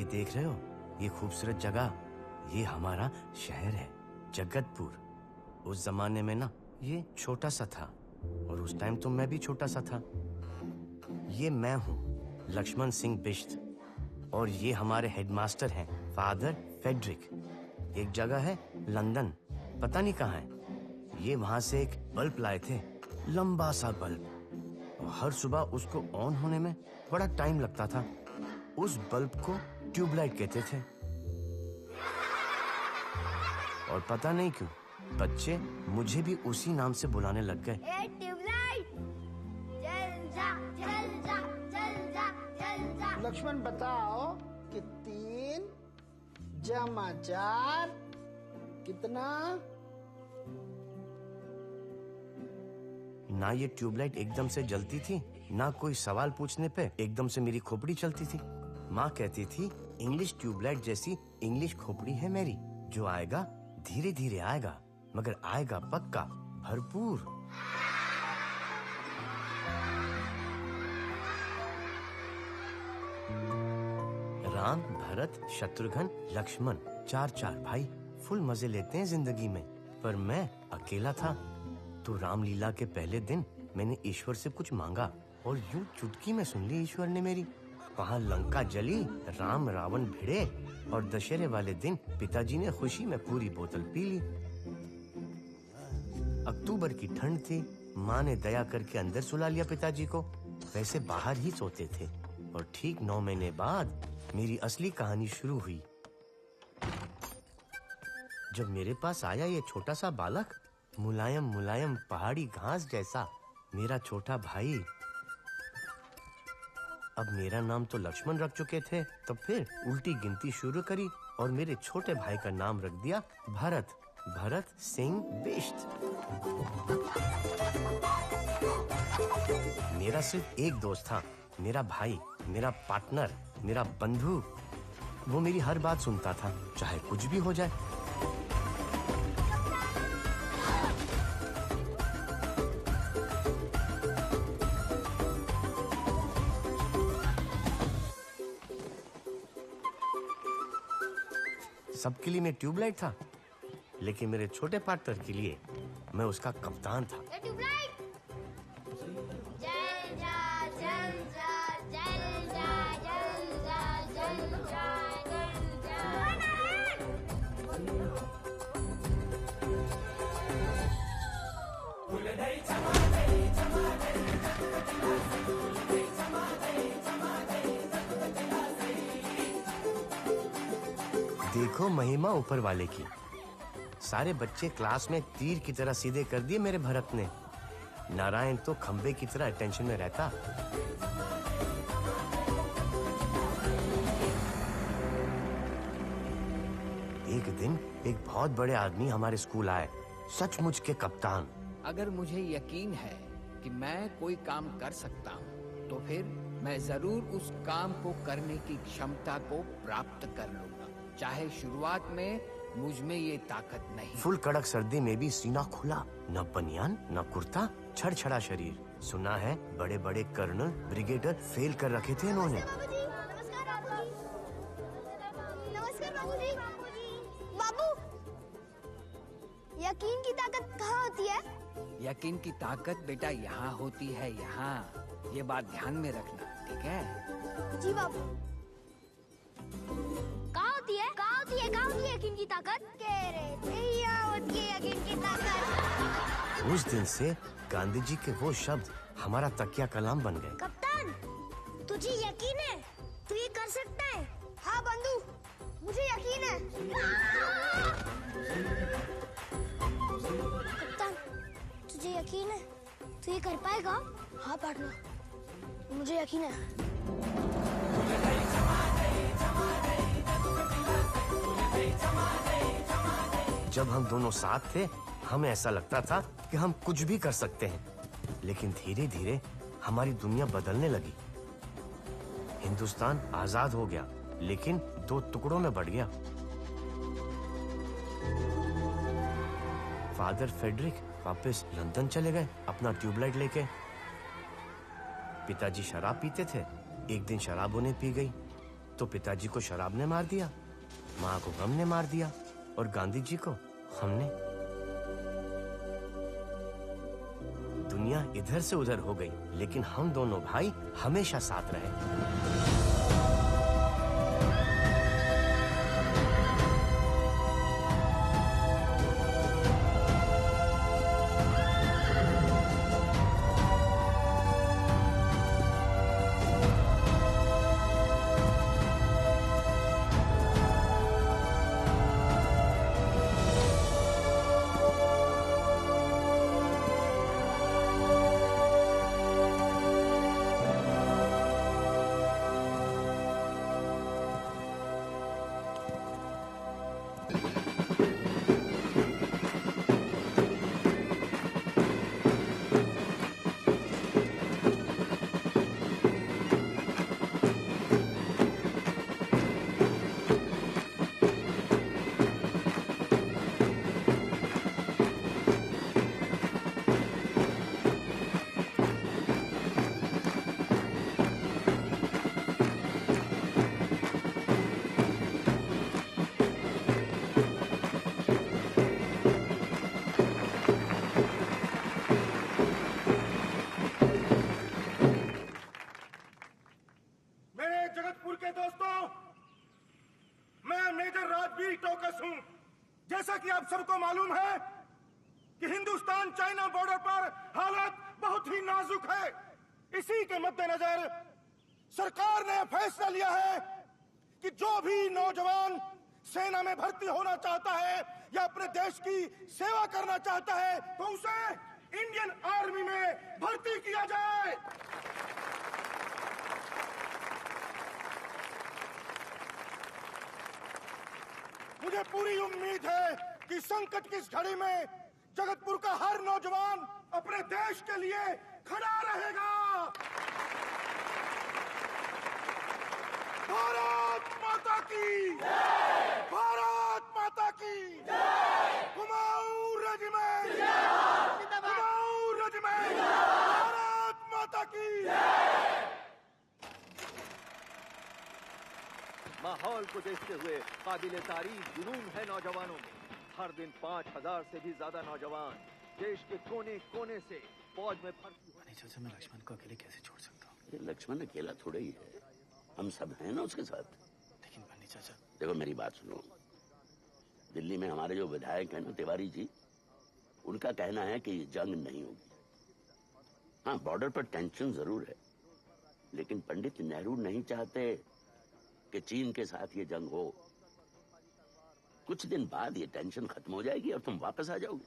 देख रहे हो ये खूबसूरत जगह, ये हमारा शहर है जगतपुर। उस जमाने में ना ये छोटा सा था और उस टाइम तो मैं भी छोटा सा था। ये मैं हूँ लक्ष्मण सिंह बिश्त और ये हमारे हेडमास्टर हैं फादर फेडरिक। एक जगह है लंदन, पता नहीं कहाँ है। ये वहां से एक बल्ब लाए थे, लंबा सा बल्ब, और हर सुबह उसको ऑन होने में बड़ा टाइम लगता था। उस बल्ब को ट्यूबलाइट कहते थे और पता नहीं क्यों बच्चे मुझे भी उसी नाम से बुलाने लग गए। ट्यूबलाइट, जल जा, जल जा, जल जा, जल जा। लक्ष्मण बताओ कि 3 जमा 4 कितना? ना ये ट्यूबलाइट एकदम से जलती थी, ना कोई सवाल पूछने पे एकदम से मेरी खोपड़ी चलती थी। माँ कहती थी इंग्लिश ट्यूबलाइट जैसी इंग्लिश खोपड़ी है मेरी, जो आएगा धीरे धीरे आएगा मगर आएगा पक्का भरपूर। राम, भरत, शत्रुघ्न, लक्ष्मण, 4 भाई फुल मजे लेते हैं जिंदगी में, पर मैं अकेला था। तो रामलीला के पहले दिन मैंने ईश्वर से कुछ मांगा और यूं चुटकी में सुन ली ईश्वर ने मेरी। वहाँ लंका जली, राम रावण भिड़े और दशहरे वाले दिन पिताजी ने खुशी में पूरी बोतल पी ली। अक्टूबर की ठंड थी, माँ ने दया करके अंदर सुला लिया पिताजी को। वैसे बाहर ही सोते थे और ठीक 9 महीने बाद मेरी असली कहानी शुरू हुई। जब मेरे पास आया ये छोटा सा बालक, मुलायम मुलायम पहाड़ी घास जैसा मेरा छोटा भाई। अब मेरा नाम तो लक्ष्मण रख चुके थे, तब फिर उल्टी गिनती शुरू करी और मेरे छोटे भाई का नाम रख दिया भरत, भरत सिंह बिश्त। मेरा सिर्फ एक दोस्त था, मेरा भाई, मेरा पार्टनर, मेरा बंधु। वो मेरी हर बात सुनता था, चाहे कुछ भी हो जाए। सबके लिए मैं ट्यूबलाइट था, लेकिन मेरे छोटे पार्टनर के लिए मैं उसका कप्तान था। ट्यूबलाइट, जल जा, जल जा, जल जा, जल जा, जल जा, जल देखो महिमा ऊपर वाले की। सारे बच्चे क्लास में तीर की तरह सीधे कर दिए मेरे भरत ने। नारायण तो खंबे की तरह अटेंशन में रहता। एक दिन एक बहुत बड़े आदमी हमारे स्कूल आए, सचमुच के कप्तान। अगर मुझे यकीन है कि मैं कोई काम कर सकता हूँ, तो फिर मैं जरूर उस काम को करने की क्षमता को प्राप्त कर लूंगा, चाहे शुरुआत में मुझ में ये ताकत नहीं। फुल कड़क सर्दी में भी सीना खुला, न बनियान न कुर्ता, छड़छड़ा शरीर। सुना है बड़े बड़े कर्नल, ब्रिगेडियर फेल कर रखे थे इन्होंने। नमस्कार बाबूजी। बाबू, यकीन की ताकत कहाँ होती है? यकीन की ताकत बेटा यहाँ होती है, यहाँ। ये बात ध्यान में रखना, ठीक है? जी बाबू। कहाँ होती है? कहाँ होती है? कहाँ होती है यकीन की ताकत? कह रहे थे यहाँ होती है यकीन की ताकत। उस दिन से गांधी जी के वो शब्द हमारा तकिया कलाम बन गए। कप्तान, तुझे यकीन है तू ये कर सकता है? हाँ बंधु, मुझे यकीन है। कप्तान, तुझे यकीन है तू ये कर पाएगा? हाँ पार्टनर, मुझे यकीन है। जब हम दोनों साथ थे, हमें ऐसा लगता था कि हम कुछ भी कर सकते हैं। लेकिन धीरे धीरे हमारी दुनिया बदलने लगी। हिंदुस्तान आजाद हो गया, लेकिन 2 टुकड़ों में बढ़ गया। फादर फेडरिक वापस लंदन चले गए अपना ट्यूबलाइट लेके। पिताजी शराब पीते थे, एक दिन शराब उन्हें पी गई। तो पिताजी को शराब ने मार दिया, माँ को गम ने मार दिया और गांधी जी को हमने। दुनिया इधर से उधर हो गई, लेकिन हम दोनों भाई हमेशा साथ रहे। जैसा कि आप सबको मालूम है कि हिंदुस्तान चाइना बॉर्डर पर हालत बहुत ही नाजुक है। इसी के मद्देनजर सरकार ने फैसला लिया है कि जो भी नौजवान सेना में भर्ती होना चाहता है या अपने देश की सेवा करना चाहता है तो उसे इंडियन आर्मी में भर्ती किया जाए। मुझे पूरी उम्मीद है कि संकट की इस घड़ी में जगतपुर का हर नौजवान अपने देश के लिए खड़ा रहेगा। भारत माता की जय! भारत माता की जय! कुमाऊं रेजिमेंट कुमाऊं रेजिमेंट भारत माता की जय! माहौल को देखते हुए काबिले तारीफ जुनून है नौजवानों में। हर दिन 5000 से भी ज्यादा नौजवान देश के कोने कोने से फौज में भर्ती हो। चाचा, मैं लक्ष्मण को अकेले कैसे छोड़ सकता हूँ? ये लक्ष्मण अकेला थोड़ा ही है, हम सब हैं ना उसके साथ। लेकिन पंडित चाचा, देखो मेरी बात सुनो, दिल्ली में हमारे जो विधायक हैं ना तिवारी जी, उनका कहना है कि ये जंग नहीं होगी। हाँ, बॉर्डर पर टेंशन जरूर है, लेकिन पंडित नेहरू नहीं चाहते कि चीन के साथ ये जंग हो। कुछ दिन बाद ये टेंशन खत्म हो जाएगी और तुम वापस आ जाओगे।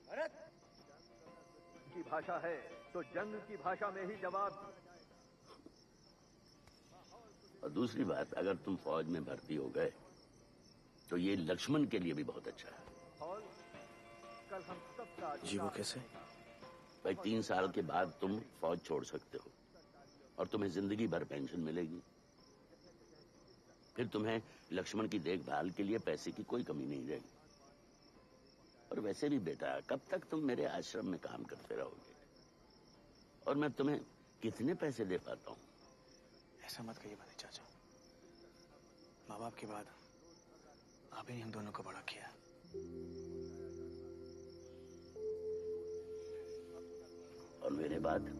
भारत की भाषा है तो जंग की भाषा में ही जवाब। और दूसरी बात, अगर तुम फौज में भर्ती हो गए तो ये लक्ष्मण के लिए भी बहुत अच्छा है। और कल हम सब का जी वो कैसे? भाई 3 साल के बाद तुम फौज छोड़ सकते हो और तुम्हें जिंदगी भर पेंशन मिलेगी। फिर तुम्हें लक्ष्मण की देखभाल के लिए पैसे की कोई कमी नहीं रहेगी। और वैसे भी बेटा, कब तक तुम मेरे आश्रम में काम करते रहोगे और मैं तुम्हें कितने पैसे दे पाता हूँ? ऐसा मत कहिए पंडित चाचा, माँ बाप के बाद आप ही हम दोनों को बड़ा किया। और मेरे बाद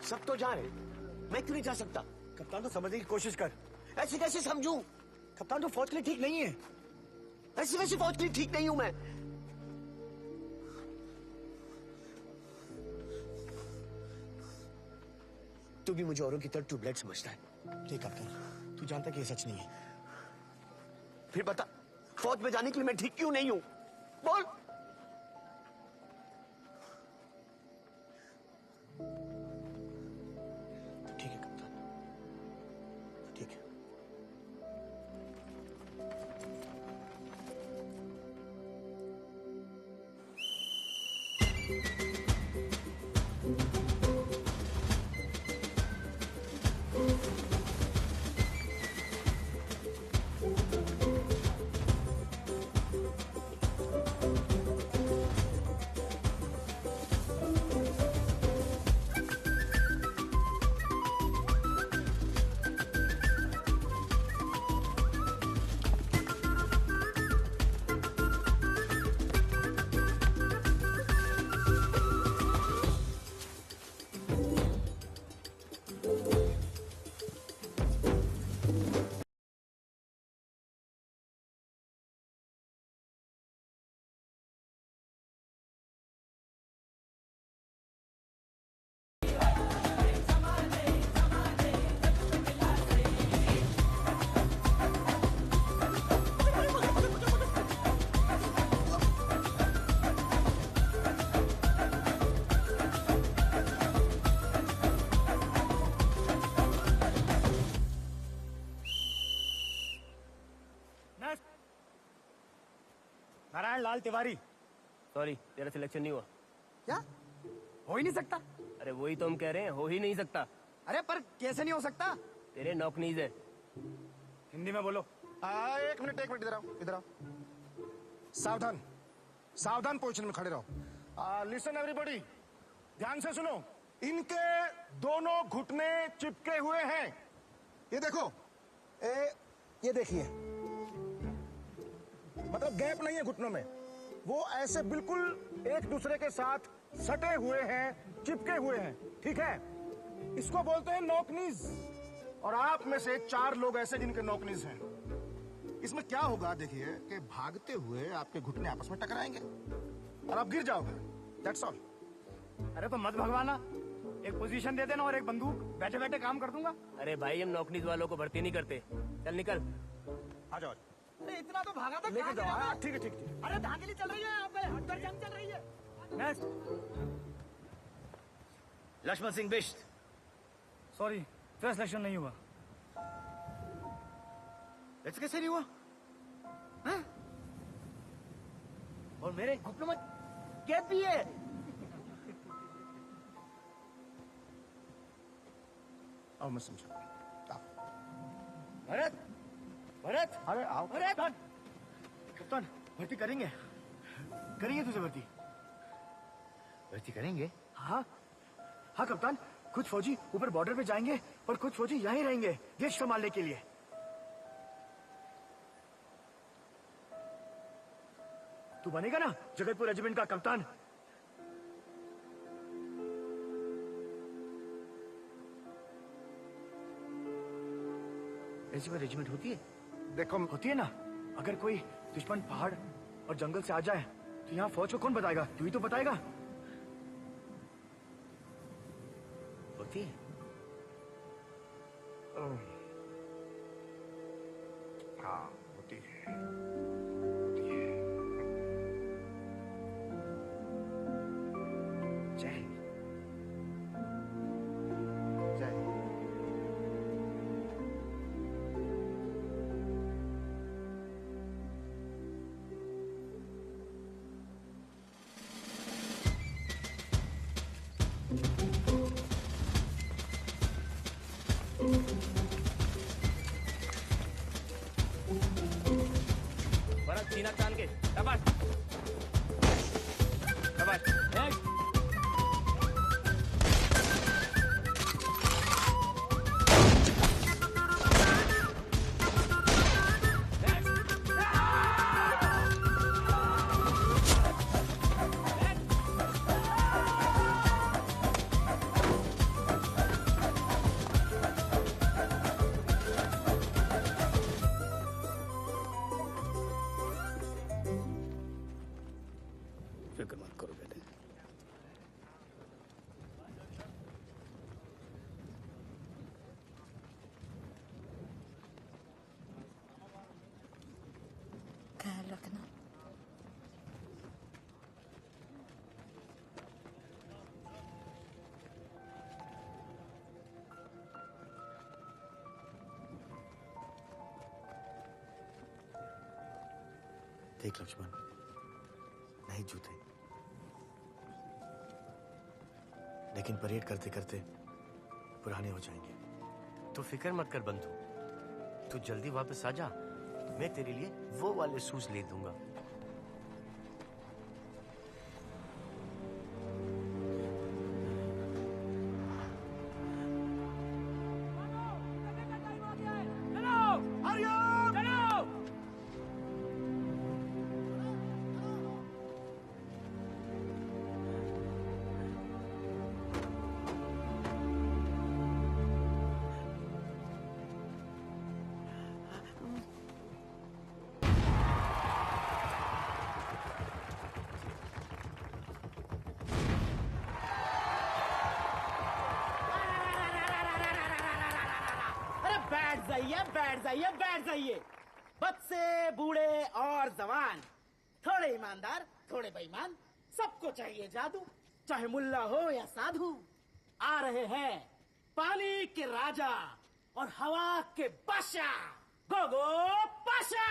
सब तो जाए, मैं क्यों नहीं जा सकता? कप्तान, तो समझने की कोशिश कर। ऐसे कैसे समझूं? कप्तान, तो फौज के लिए ठीक नहीं है। ऐसी वैसी फौज के लिए ठीक नहीं हूं मैं। तू भी मुझे औरों की तरह ट्यूबलाइट समझता है। ठीक कप्तान, तू जानता कि ये सच नहीं है। फिर बता, फौज में जाने के लिए मैं ठीक क्यों नहीं हूं? बोल। ठीक है कप्तान, ठीक है। प्राण लाल तिवारी। सॉरी, तेरा सिलेक्शन नहीं हुआ। क्या हो ही नहीं सकता? अरे वही तो हम कह रहे हैं, हो ही नहीं सकता। अरे पर कैसे नहीं हो सकता? तेरे नॉकनीज है। हिंदी में बोलो। एक मिनट इधर आओ, इधर आओ। सावधान, सावधान पोजीशन में खड़े रहो। लिसन एवरीबॉडी, ध्यान से सुनो। इनके दोनों घुटने चिपके हुए हैं। ये देखो, ये देखिए, मतलब गैप नहीं है घुटनों में। वो ऐसे बिल्कुल एक दूसरे के साथ सटे हुए हैं, चिपके हुए हैं। ठीक है, इसको बोलते हैं नॉकनीज। और आप में से 4 लोग ऐसे जिनके नॉकनीज हैं। इसमें क्या होगा देखिए कि भागते हुए आपके घुटने आपस में टकराएंगे और आप गिर जाओगे। That's all. अरे तो मत भगवाना, एक पोजीशन दे देना और एक बंदूक, बैठे बैठे काम कर दूंगा। अरे भाई, हम नॉकनीज वालों को भर्ती नहीं करते। चल निकल। आ जाओ। अरे इतना तो भागा था। लेके जाओ। हाँ, ठीक है, ठीक है। अरे धांधली चल रही है यहाँ पे, अंदर जंग चल रही है। Next. Lakshman Singh Bisht. Sorry, face selection नहीं हुआ। ऐसे कैसे नहीं हुआ? हाँ? और मेरे घुटनों में कैप भी है। आओ मैं समझा। भरत, भरत, अरे आओ। भरत। कप्तान, भर्ती करेंगे? करेंगे तुझे भर्ती? भर्ती करेंगे? हाँ हाँ कप्तान, कुछ फौजी ऊपर बॉर्डर पे जाएंगे और कुछ फौजी यहीं रहेंगे देश संभालने के लिए। तू बनेगा ना जगतपुर रेजिमेंट का कप्तान? ऐसी कोई रेजिमेंट होती है? देखो, होती है ना। अगर कोई दुश्मन पहाड़ और जंगल से आ जाए तो यहाँ फौज को कौन बताएगा? तू ही तो बताएगा। होती है। हाँ होती है। जय हिंद। जय हिंद। भरत, सीना तान के। शाबाश, शाबाश। नेक्स्ट। फिक्र मत करो बेटे। ख्याल रखना। देख लक्ष्मण, नहीं जूते, लेकिन परेड करते करते पुराने हो जाएंगे। तो फिक्र मत कर बंधु, तू जल्दी वापस आ जा। मैं तेरे लिए वो वाले शूज ले दूंगा। बैठ जाइए। बच्चे, बूढ़े और जवान, थोड़े ईमानदार, थोड़े बेईमान, सबको चाहिए जादू, चाहे मुल्ला हो या साधु। आ रहे हैं पानी के राजा और हवा के बादशाह, गोगो पाशा।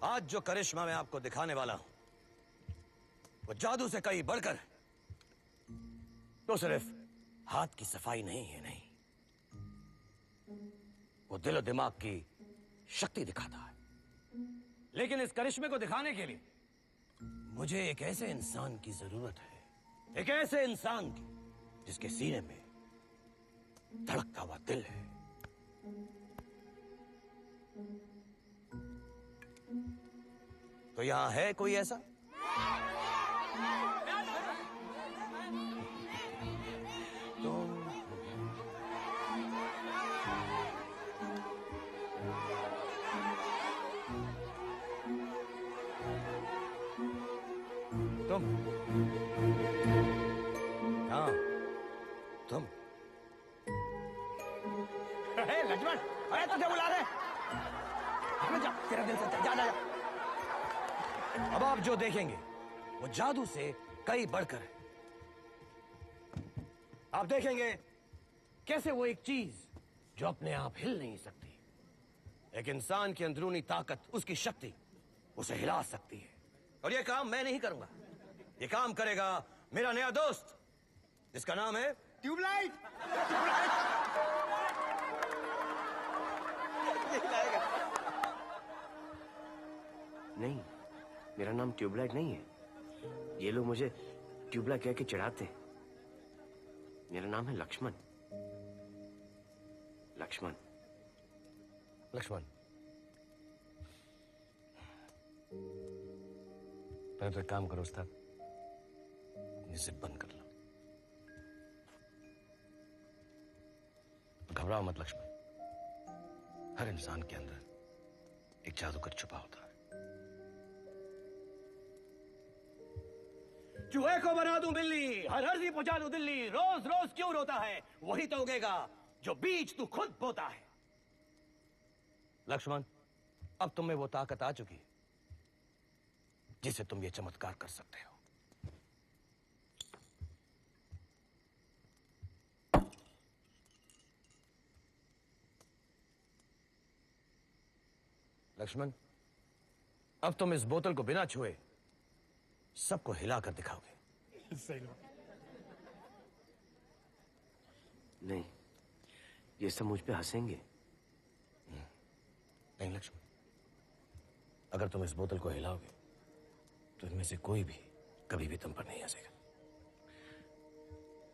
आज जो करिश्मा मैं आपको दिखाने वाला हूं वो जादू से कहीं बढ़कर है। तो सिर्फ हाथ की सफाई नहीं है, नहीं, वो दिल और दिमाग की शक्ति दिखाता है। लेकिन इस करिश्मे को दिखाने के लिए मुझे एक ऐसे इंसान की जरूरत है, एक ऐसे इंसान की जिसके सीने में धड़कता हुआ दिल है। तो यहां है कोई ऐसा? तुम हाँ, तुम लक्ष्मण, अरे तुझे बुला रहे। जा, तेरा दिल से जा, जा, जा। अब आप जो देखेंगे वो जादू से कई बढ़कर है। आप देखेंगे कैसे वो एक चीज जो अपने आप हिल नहीं सकती, एक इंसान की अंदरूनी ताकत, उसकी शक्ति उसे हिला सकती है। और ये काम मैं नहीं करूंगा, ये काम करेगा मेरा नया दोस्त जिसका नाम है ट्यूबलाइट। नहीं, मेरा नाम ट्यूबलाइट नहीं है। ये लोग मुझे ट्यूबलाइट कह के चिढ़ाते हैं। मेरा नाम है लक्ष्मण। लक्ष्मण। लक्ष्मण, पहले तो एक काम करो उस्ताद, अपनी जिद बंद कर लो। घबराओ मत लक्ष्मण, हर इंसान के अंदर एक जादूगर छुपा होता है। चूहे को बना दूं बिल्ली, हर हर्जी पहुंचा दूं दिल्ली, रोज रोज क्यों रोता है, वही तो उगेगा जो बीज तू खुद बोता है। लक्ष्मण, अब तुम में वो ताकत आ चुकी है जिससे तुम ये चमत्कार कर सकते हो। लक्ष्मण, अब तुम इस बोतल को बिना छुए सबको हिलाकर दिखाओगे। सही नहीं, ये सब मुझ पे हंसेंगे। नहीं लक्ष्मण, अगर तुम इस बोतल को हिलाओगे तो इनमें से कोई भी कभी भी तुम पर नहीं हंसेगा।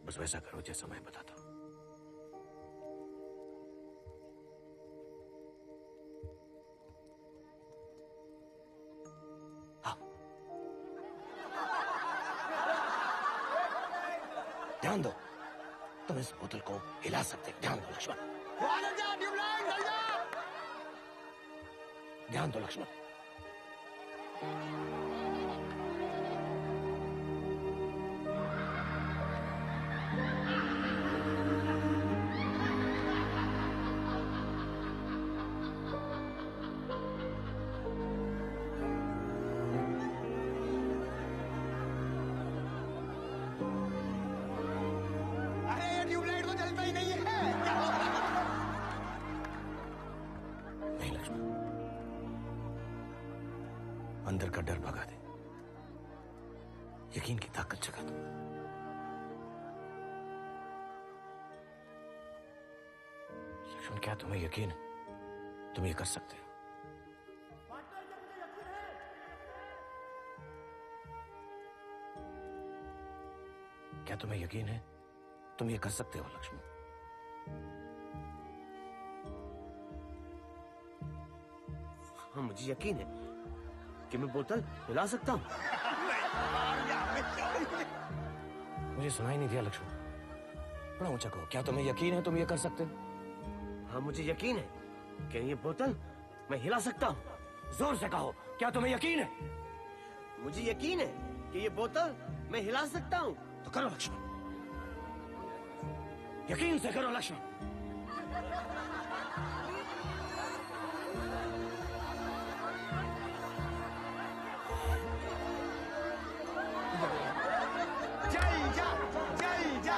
बस वैसा करो जैसा मैं बताता हूं। ध्यान दो, तुम इस बोतल को हिला सकते हो। ध्यान दो लक्ष्मण। ध्यान दो लक्ष्मण। अंदर का डर भगा दे, यकीन की ताकत जगा दो। लक्ष्मण, क्या तुम्हें यकीन है तुम ये कर सकते हो? क्या तुम्हें यकीन है तुम ये कर सकते हो लक्ष्मण? हाँ, मुझे यकीन है कि मैं बोतल हिला सकता हूं। मुझे सुनाई नहीं दिया लक्ष्मण, बड़ा ऊंचा कहो। क्या तुम्हें यकीन है तुम ये कर सकते हो? हाँ, मुझे यकीन है कि ये बोतल मैं हिला सकता हूं। जोर से कहो, क्या तुम्हें यकीन है? मुझे यकीन है कि ये बोतल मैं हिला सकता हूं। तो करो लक्ष्मण, यकीन से करो लक्ष्मण। जय जा, जय जा।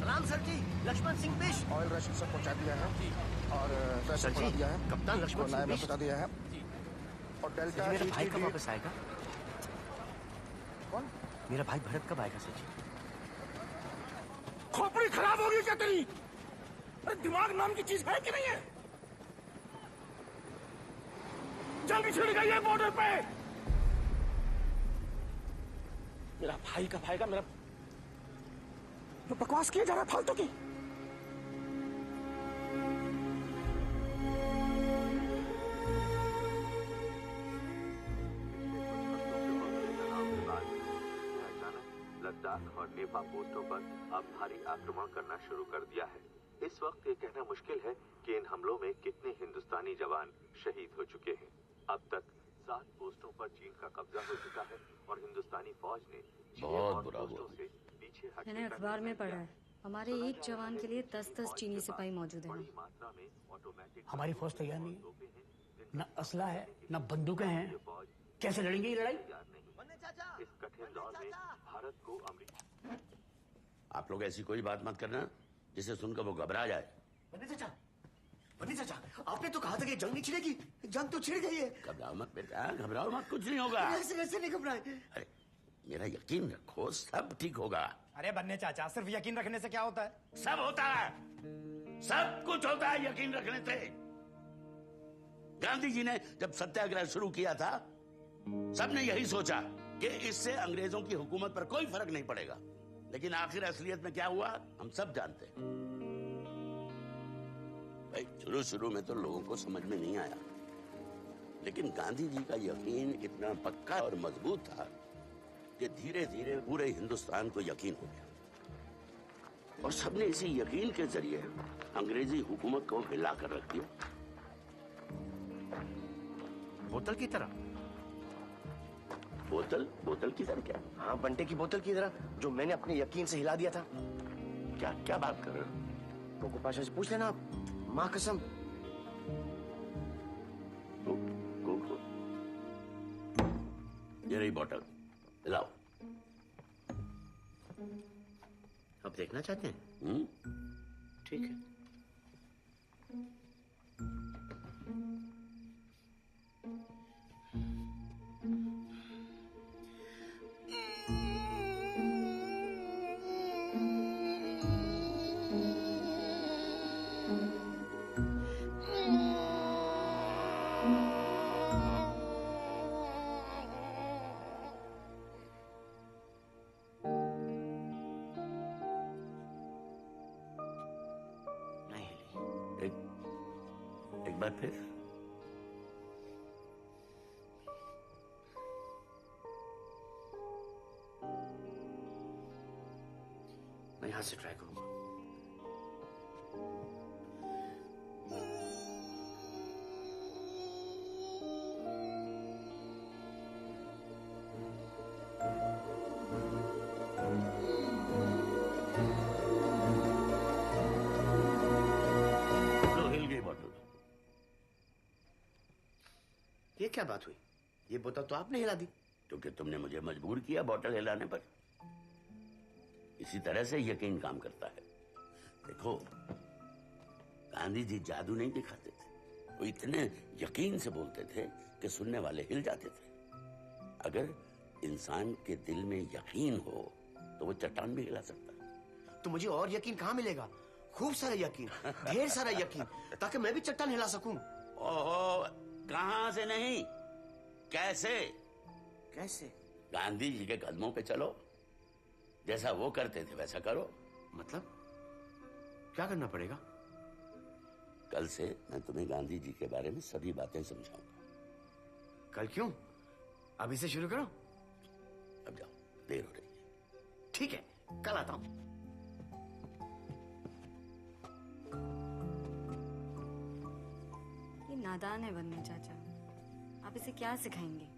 सलाम सर जी, लक्ष्मण सिंह बिष्ट। ऑयल राशन सब पहुंचा दिया है और सर पैसे जी, बढ़ा दिया है। कप्तान लक्ष्मण सिंह नायब ने बिष्ट। बता दिया है। और डेल्टा मेरा भाई कब ETD वापस आएगा? कौन? मेरा भाई भरत कब आएगा सर जी? खोपड़ी खराब होगी क्या तेरी? अरे दिमाग नाम की चीज है कि नहीं है? जल्दी छिड़ गई है बॉर्डर पे। मेरा भाई कब आएगा? मेरा जो बकवास किया जा रहा है फालतू की। लद्दाख और नेपा पोस्टों पर अब भारी आक्रमण करना शुरू कर दिया है। इस वक्त ये कहना मुश्किल है कि इन हमलों में कितने हिंदुस्तानी जवान शहीद हो चुके हैं। अब तक 7 पोस्टों पर चीन का कब्जा हो चुका है और हिंदुस्तानी फौज ने बहुत बुरा पोस्टों से पीछे हटने मैंने अखबार में पढ़ा है, हमारे एक जवान के लिए 10-10 चीनी सिपाही मौजूद हैं। मात्रा में ऑटोमेटिक हमारी फौज तैयार नहीं है, न असला है न बंदूकें हैं, कैसे लड़ेंगे ये लड़ाई? इस कठिन दौर में भारत को अमेरिका। आप लोग ऐसी कोई बात मत करना जिसे सुनकर वो घबरा जाए। बन्नी चाचा, आपने तो कहा था कि जंग नहीं छिड़ेगी। जंग तो छिड़ गई है। घबराओ मत बेटा, घबराओ मत, कुछ नहीं होगा। ऐसे नहीं घबराए। अरे मेरा यकीन रखो, सब ठीक होगा। अरे बन्ने चाचा, सिर्फ यकीन रखने से क्या होता है? सब होता है, सब कुछ होता है यकीन रखने से। गांधी जी ने जब सत्याग्रह शुरू किया था, सबने यही सोचा कि इससे अंग्रेजों की हुकूमत पर कोई फर्क नहीं पड़ेगा। लेकिन आखिर असलियत में क्या हुआ हम सब जानते हैं। भाई शुरू में तो लोगों को समझ में नहीं आया, लेकिन गांधी जी का यकीन इतना पक्का और मजबूत था कि धीरे धीरे पूरे हिंदुस्तान को यकीन हो गया और सबने इसी यकीन के जरिए अंग्रेजी हुकूमत को हिला कर रख दिया। बोतल की तरह। बोतल की तरह क्या? हाँ, बंटे की बोतल की तरह, जो मैंने अपने यकीन से हिला दिया था। क्या क्या बात कर रहे हो? कोको पाशा से पूछ लेना आप, माँ कसम। ये रही बोतल, लाओ। आप देखना चाहते हैं? ठीक है। एक बार फिर। मैं यहां से ट्राई करूंगा। ये क्या बात हुई? ये बोतल तो आपने हिला दी। क्योंकि तुमने मुझे मजबूर किया बोतल हिलाने पर। इसी तरह से यकीन काम करता है। देखो, गांधी जी जादू नहीं दिखाते थे, वो इतने यकीन से बोलते थे कि सुनने वाले हिल जाते थे। अगर इंसान के दिल में यकीन हो तो वो चट्टान भी हिला सकता है। तो मुझे और यकीन कहाँ मिलेगा? खूब सारा यकीन, ढेर सारा यकीन, ताकि मैं भी चट्टान हिला सकूं। ओहो, कहां से नहीं, कैसे? कैसे? गांधी जी के कदमों पे चलो, जैसा वो करते थे वैसा करो। मतलब क्या करना पड़ेगा? कल से मैं तुम्हें गांधी जी के बारे में सभी बातें समझाऊंगा। कल क्यों? अभी से शुरू करो। अब जाओ, देर हो रही है। ठीक है, कल आता हूं। ये नादान है बन्ने चाचा, आप इसे क्या सिखाएंगे?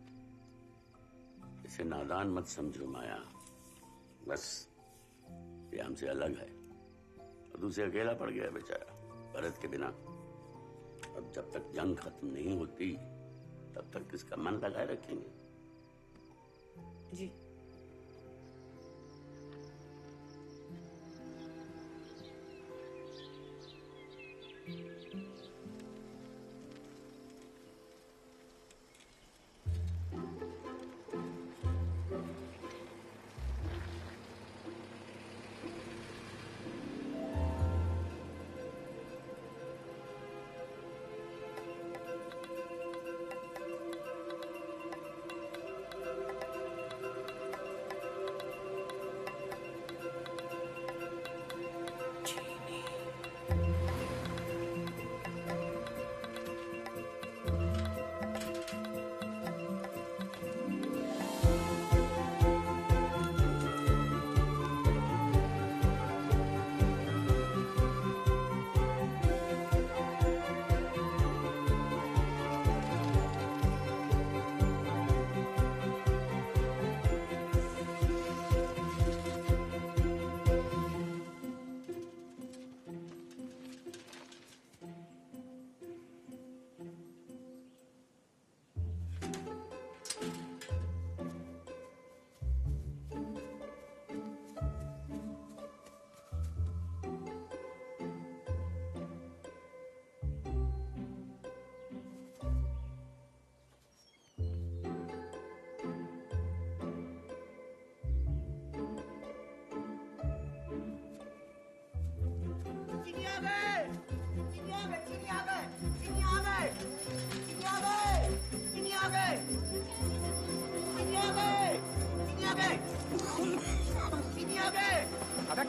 इसे नादान मत समझो माया, बस ये हमसे अलग है और दूसरे अकेला पड़ गया बेचारा भरत के बिना। अब जब तक जंग खत्म नहीं होती तब तक इसका मन लगाए रखेंगे। जी।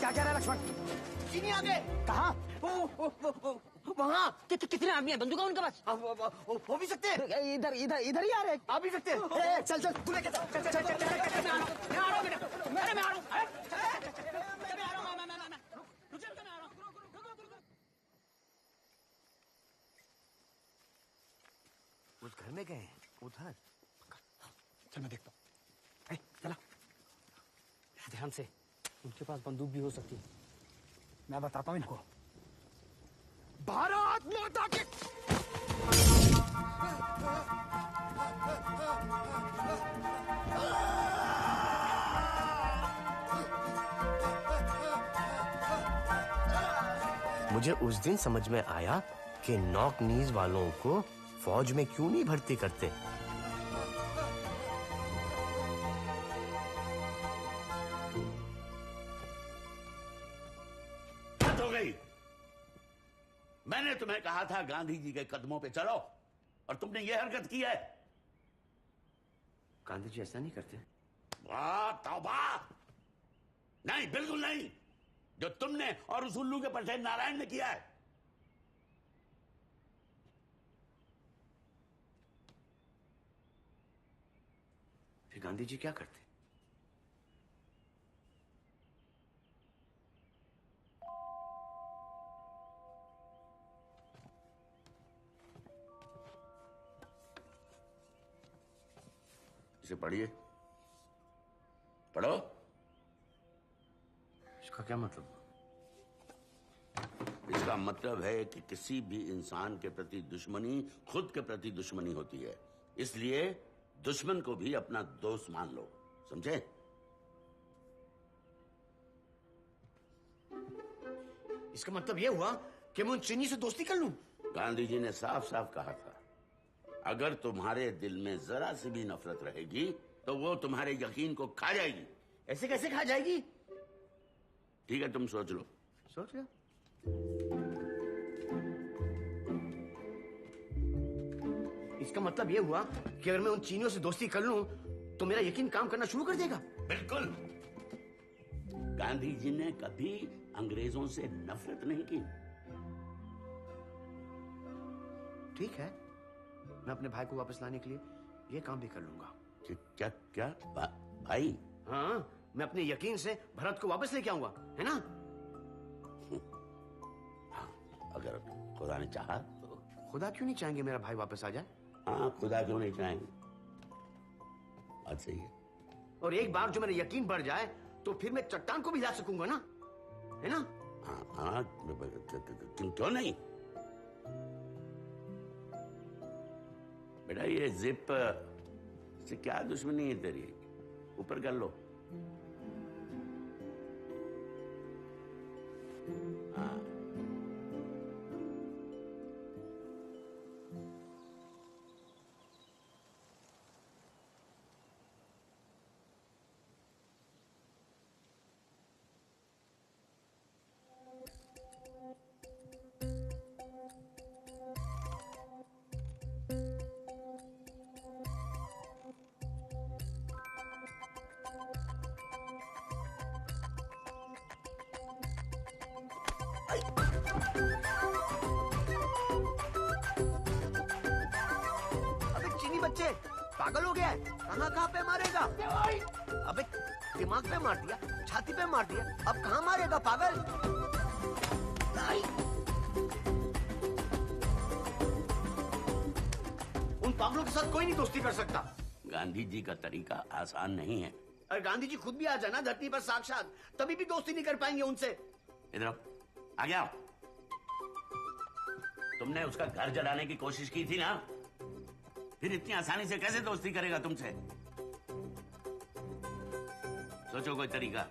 क्या कह रहा है लक्ष्मण? चीनी आगे। कहाँ? वहाँ कितने आदमी हैं? बंदूक है उनके पास? हो भी सकते हैं। इधर इधर इधर ही आ रहे। आ भी सकते हैं। चल चल तू लेके चल चल चल चल मैं आ रहा हूँ बेटा। मैं आ रहा हूँ। उस घर में गए हैं उधर। चल मैं देखता हूँ। चला ध्यान से, उनके पास बंदूक भी हो सकती है। मैं बताता हूँ इनको। भारत माता की। मुझे उस दिन समझ में आया कि नॉक नीज वालों को फौज में क्यों नहीं भर्ती करते। हद हो गई। मैंने तुम्हें कहा था गांधी जी के कदमों पे चलो और तुमने ये हरकत की है। गांधी जी ऐसा नहीं करते। वाह तौबा, नहीं बिल्कुल नहीं। जो तुमने और उस उल्लू के पटेल नारायण ने किया है। फिर गांधी जी क्या करते? इसे पढ़िए, पढ़ो। इसका क्या मतलब? इसका मतलब है कि किसी भी इंसान के प्रति दुश्मनी खुद के प्रति दुश्मनी होती है, इसलिए दुश्मन को भी अपना दोस्त मान लो, समझे? इसका मतलब यह हुआ कि मैं उन चीनी से दोस्ती कर लूं? गांधी जी ने साफ साफ कहा था, अगर तुम्हारे दिल में जरा सी भी नफरत रहेगी तो वो तुम्हारे यकीन को खा जाएगी। ऐसे कैसे खा जाएगी? ठीक है, तुम सोच लो। सोच लो। इसका मतलब यह हुआ कि अगर मैं उन चीनियों से दोस्ती कर लूं तो मेरा यकीन काम करना शुरू कर देगा। बिल्कुल। गांधी जी ने कभी अंग्रेजों से नफरत नहीं की। ठीक है, मैं अपने भाई को वापस लाने के लिए यह काम भी कर लूंगा। क्या क्या भाई? हाँ, मैं अपने यकीन से भरत को वापस लेके आऊंगा, है ना? हाँ, अगर खुदा ने चाहा तो। खुदा क्यों नहीं चाहेंगे मेरा भाई वापस आ जाए? हाँ, खुदा क्यों नहीं चाहेंगे, बात सही है। और एक बार जो मेरा यकीन बढ़ जाए तो फिर मैं चट्टान को भी हिला सकूंगा ना, है ना? हाँ, क्यों नहीं? बेटा ये जिप से क्या दुश्मनी है तेरी? ऊपर कर लो। हाँ। अबे चीनी बच्चे, पागल हो गया है? कहाँ पे मारेगा? अबे दिमाग पे मार दिया, छाती पे मार दिया, अब कहाँ मारेगा पागल? उन पागलों के साथ कोई नहीं दोस्ती कर सकता। गांधी जी का तरीका आसान नहीं है। अरे गांधी जी खुद भी आ जाए ना धरती पर साक्षात, तभी भी दोस्ती नहीं कर पाएंगे उनसे। इधर आओ, आ गया। तुमने उसका घर जलाने की कोशिश की थी ना, फिर इतनी आसानी से कैसे दोस्ती करेगा तुमसे? सोचो कोई तरीका।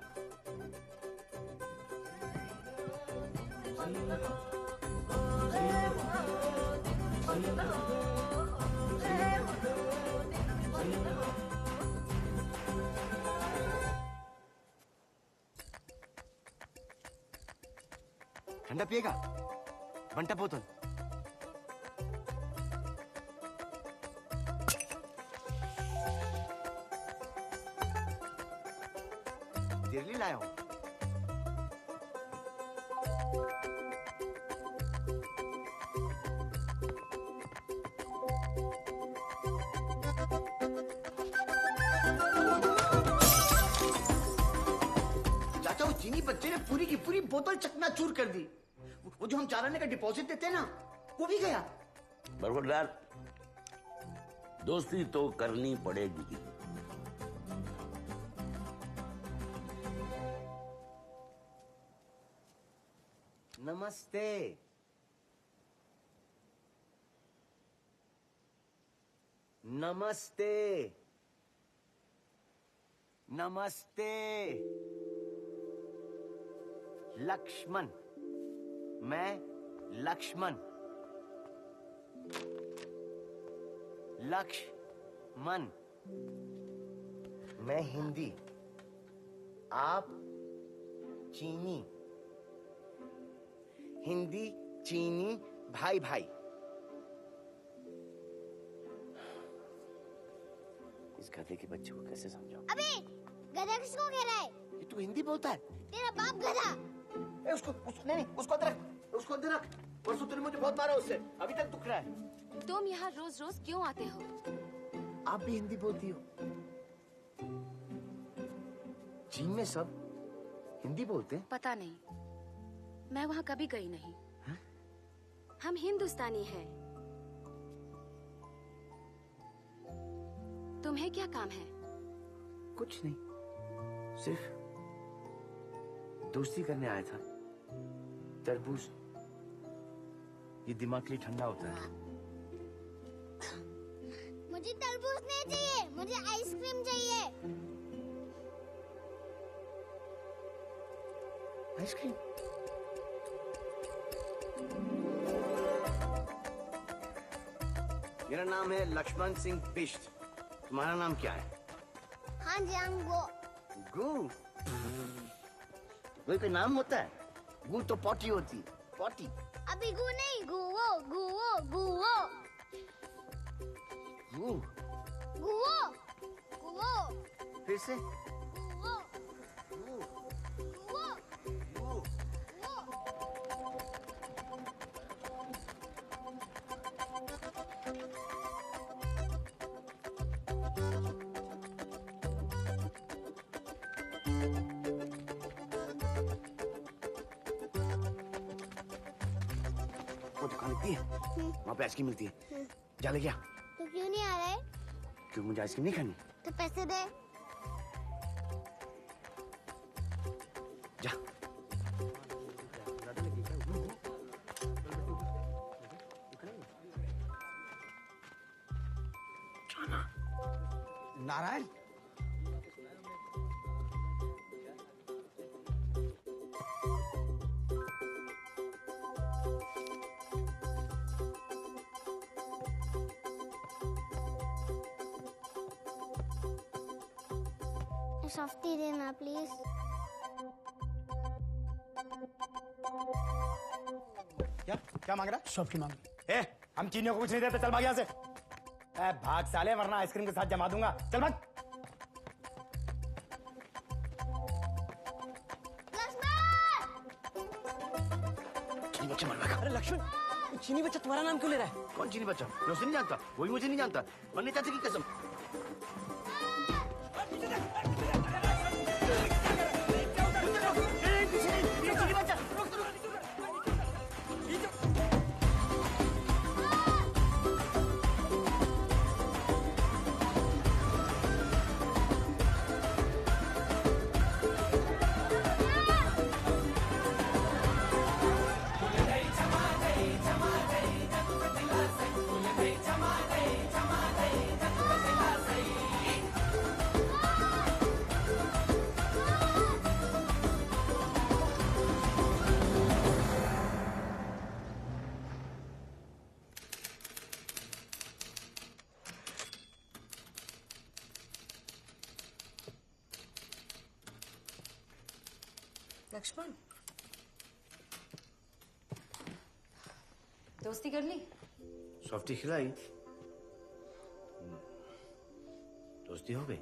ठंडा पिएगा? बंटा बोतल। तेरे लिए लाया हूं। बोतल चकनाचूर कर दी। वो जो हम 4 आने का डिपॉजिट देते हैं ना, वो भी गया। बरखुरदार, दोस्ती तो करनी पड़ेगी। नमस्ते। नमस्ते। नमस्ते। लक्ष्मण, मैं लक्ष्मण। लक्ष्मण, मैं हिंदी, आप चीनी। हिंदी चीनी भाई भाई। इस गधे के बच्चे को कैसे समझाऊं? अबे गधा किसको कह रहा है? ये तू हिंदी बोलता है? तेरा बाप गधा। नहीं, उसको अंदर रख, उसको अंदर रख। परसों तूने मुझे बहुत मारा उससे, अभी तक दुख रहा है। तुम यहाँ रोज रोज क्यों आते हो? आप भी हिंदी बोलती हो? चीन में सब हिंदी बोलते हैं? पता नहीं, मैं वहाँ कभी गई नहीं। हम हिंदुस्तानी हैं। तुम्हें क्या काम है? कुछ नहीं, सिर्फ दोस्ती करने आया था। तरबूज ये दिमाग के लिए ठंडा होता है। मुझे तरबूज नहीं चाहिए, मुझे आइसक्रीम चाहिए। आइसक्रीम? मेरा नाम है लक्ष्मण सिंह बिष्ट। तुम्हारा नाम क्या है? हाँ जी, हम गो। गू? कोई नाम होता है? गू तो पॉटी होती है। पॉटी। अभी गु नहीं, गुवो गुवो गुवो गू। गुवो गुवो। फिर से? गुवो गू। गुवो गू। वो दुकान लिखती है, वहाँ पे आइसक्रीम मिलती है। जा ले गया। तो क्यों नहीं आ रहा है? क्यों, मुझे आइसक्रीम नहीं खानी? तो पैसे दे। जा। नारायण, सॉफ्टी देना प्लीज। क्या मांग रहा है? सॉफ्टी मांग। हम चीनियों को कुछ नहीं देते, चल भाग यहाँ से। भाग साले, वरना आइसक्रीम के साथ जमा दूंगा। चल भाग। चीनी बच्चा मर गया। अरे लक्ष्मण, चीनी बच्चा तुम्हारा नाम क्यों ले रहा है? कौन चीनी बच्चा? मैं उसे नहीं जानता, वही मुझे नहीं जानता। मरने चाचा की कसम। लक्ष्मण, दोस्ती कर ली? सॉफ्टी खिलाई, दोस्ती हो गई।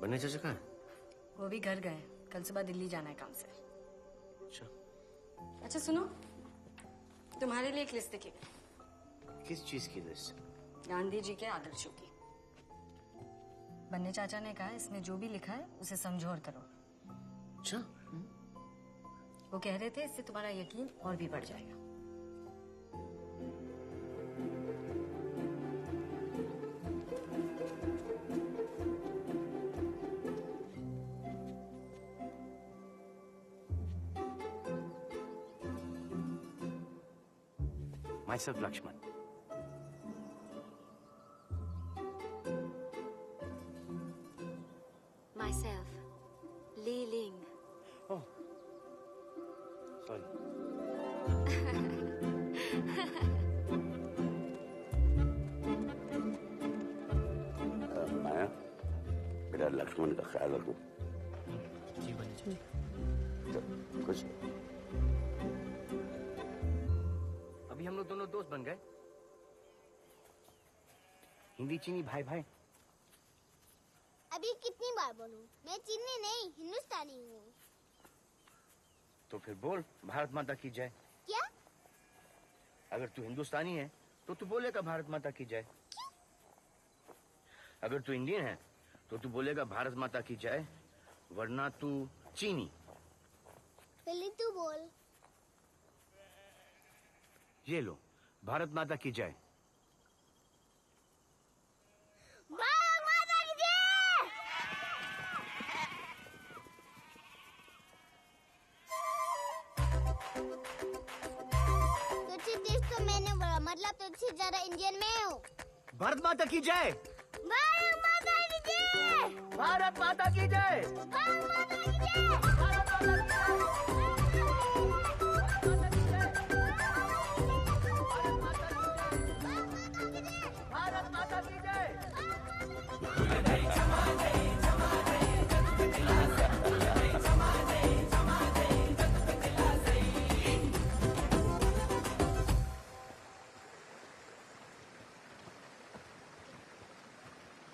बन्ने चाचा कहाँ है? वो भी घर गए, कल सुबह दिल्ली जाना है काम से। अच्छा। अच्छा सुनो, तुम्हारे लिए एक लिस्ट लिखी। किस चीज की लिस्ट? गांधी जी के आदर्शों की। बन्ने चाचा ने कहा इसमें जो भी लिखा है उसे समझो और करो। अच्छा। वो कह रहे थे इससे तुम्हारा यकीन और भी बढ़ जाएगा। Myself Lakshman. Myself, Li Ling. Oh, sorry. माया, मेरा लक्ष्मण का ख्याल रखो। जी बन्ने तो कुछ अभी हम लोग दोनों दोस्त बन गए। हिंदी चीनी भाई भाई। अभी कितनी बार बोलूं? मैं चीनी नहीं हिंदुस्तानी हूँ। तो फिर बोल भारत माता की जय। क्या? अगर तू हिंदुस्तानी है तो तू बोलेगा भारत माता की जय। अगर तू इंडियन है तो तू बोलेगा भारत माता की जय, वरना तू चीनी। पहले तू बोल। ये लो, भारत माता की जय। भारत माता की जय। तुझे देश तो मैंने बोला, मतलब तुझसे ज्यादा इंडियन मैं हूँ। भारत माता की जय। भारत माता की जय। भारत माता की जय। भारत माता की जय। भारत माता की जय। भारत माता की जय।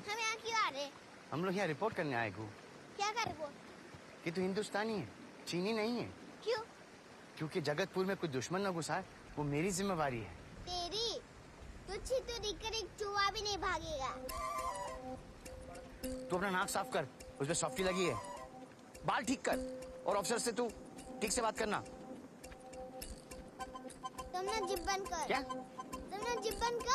हम यहाँ क्यों आ रहे? हम लोग यहाँ रिपोर्ट करने आए गो क्या कर रहे? कि तू हिंदुस्तानी है, चीनी नहीं है। क्यों? क्योंकि जगतपुर में कोई दुश्मन न घुसा है, वो मेरी जिम्मेवारी है। तेरी तुझे तो दिखकर एक चूहा भी नहीं भागेगा। तू अपना नाक साफ कर, उसमें सॉफ्टी लगी है। बाल ठीक कर और ऑफिसर से तू ठीक से बात करना। तुम ना जिप बंद कर। क्या? तुम ना जिप बंद कर।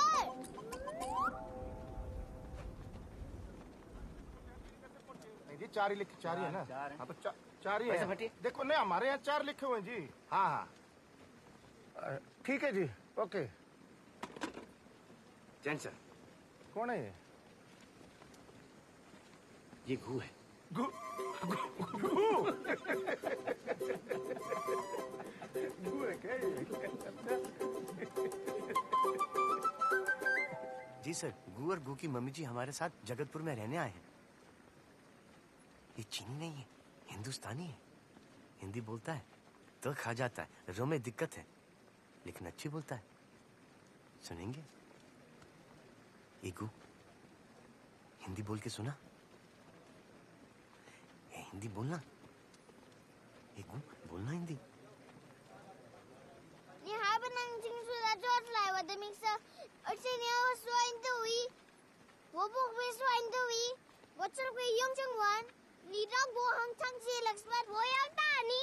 जी चार ही चार ही है ना? हाँ तो चार ही पैसा है। फटिए। देखो नहीं, हमारे यहाँ चार लिखे हुए हैं जी। हाँ हाँ ठीक है जी, ओके। जैन सर, कौन है ये? ये घू है। घू है क्या ये? जी सर, गू और गू की मम्मी जी हमारे साथ जगतपुर में रहने आए हैं। ये चीनी नहीं है, हिंदुस्तानी है। हिंदी बोलता है तो खा जाता है, रो में दिक्कत है, लेकिन अच्छी बोलता है। सुनेंगे? ये गू हिंदी बोल के सुना? ये हिंदी बोलना। ये गू बोलना Hindi. Ni haben ang sinusulat dort lewat demi sa artinya waswain tuwi. Wobok waswain tuwi. What's up with young Changwan? Ni dog go hang chang si Lakshman boyang tani.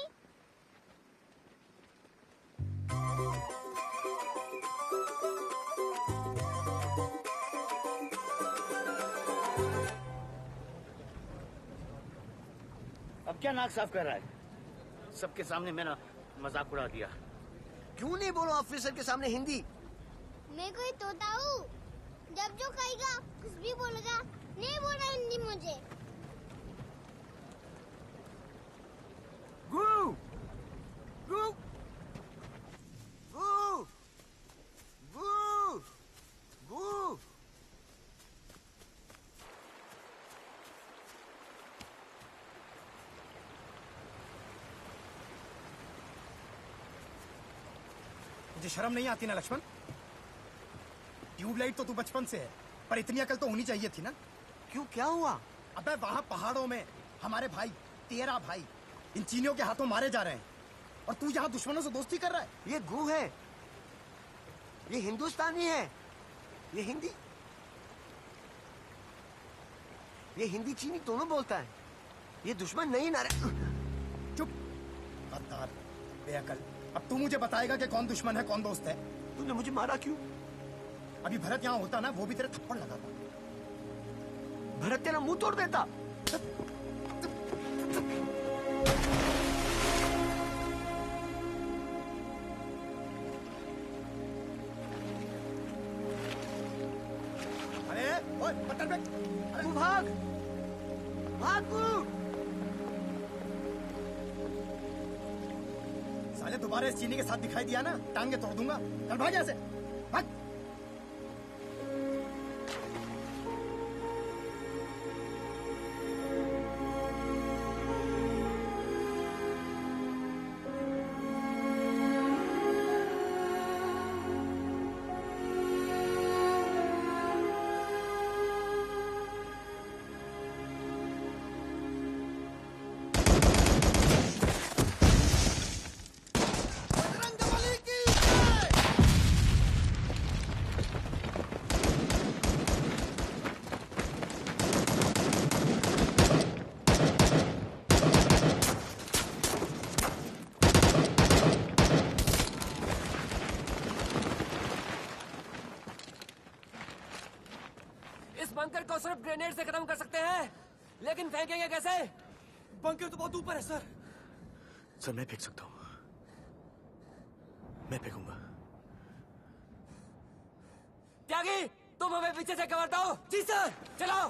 अब क्या नाक साफ कर रहा है? सबके सामने मेरा मजाक उड़ा दिया। क्यों नहीं बोलो ऑफिसर के सामने हिंदी? मैं कोई तोता हूँ? जब जो कहेगा कुछ भी बोलेगा, नहीं बोलना हिंदी मुझे। गू! गू! गू! गू! गू! मुझे शर्म नहीं आती ना लक्ष्मण? ट्यूबलाइट तो तू बचपन से है, पर इतनी अकल तो होनी चाहिए थी ना? क्यों, क्या हुआ? अबे वहाँ पहाड़ों में हमारे भाई, तेरा भाई, इन चीनियों के हाथों मारे जा रहे हैं, और तू यहाँ दुश्मनों से दोस्ती कर रहा है। ये गू है, ये हिंदुस्तानी है, ये हिंदी। ये हिंदी चीनी दोनों बोलता है। ये दुश्मन नहीं ना रहे। चुप गद्दार बेअकल। अब तू मुझे बताएगा कि कौन दुश्मन है कौन दोस्त है। तूने मुझे मारा क्यों? अभी भरत यहाँ होता ना, वो भी तेरे थप्पड़ लगाता। भरत तेरा मुंह तोड़ देता। अरे ओए पत्थर फेंक। तू भाग भाग तू। साले दोबारा इस चीनी के साथ दिखाई दिया ना, टांगे तोड़ दूंगा। चल भाग यहाँ से, भाग। बंकर को सिर्फ ग्रेनेड से खत्म कर सकते हैं, लेकिन फेंकेंगे कैसे? बंकर तो बहुत ऊपर है सर। सर मैं फेंक सकता हूँ, मैं फेंकूंगा। त्यागी, तुम हमें पीछे से कवर दो। जी सर, चलाओ।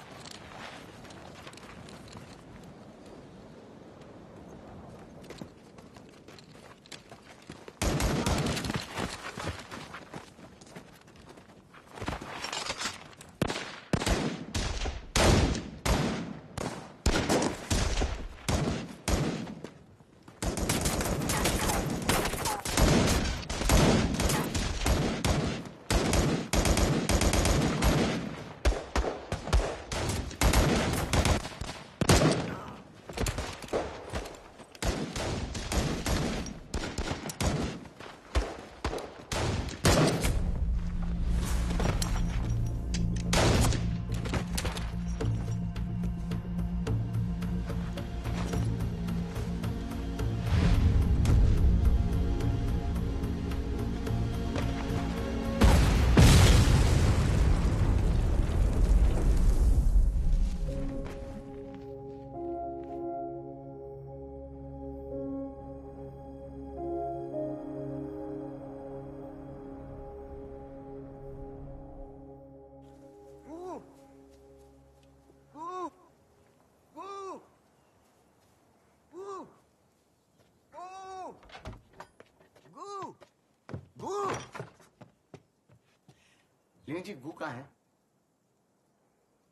लीनी जी गू कहाँ है?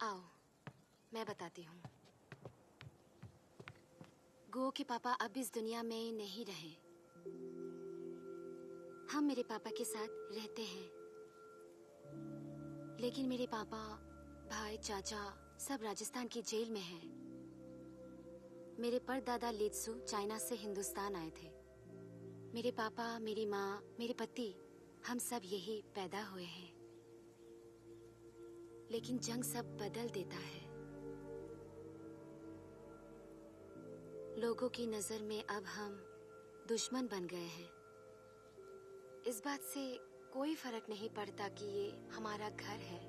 आओ मैं बताती हूँ। गो के पापा अब इस दुनिया में नहीं रहे। हम मेरे पापा के साथ रहते हैं, लेकिन मेरे पापा, भाई, चाचा सब राजस्थान की जेल में हैं। मेरे परदादा लित्सु चाइना से हिंदुस्तान आए थे। मेरे पापा, मेरी माँ, मेरे पति, हम सब यही पैदा हुए हैं। लेकिन जंग सब बदल देता है। लोगों की नजर में अब हम दुश्मन बन गए हैं। इस बात से कोई फर्क नहीं पड़ता कि ये हमारा घर है।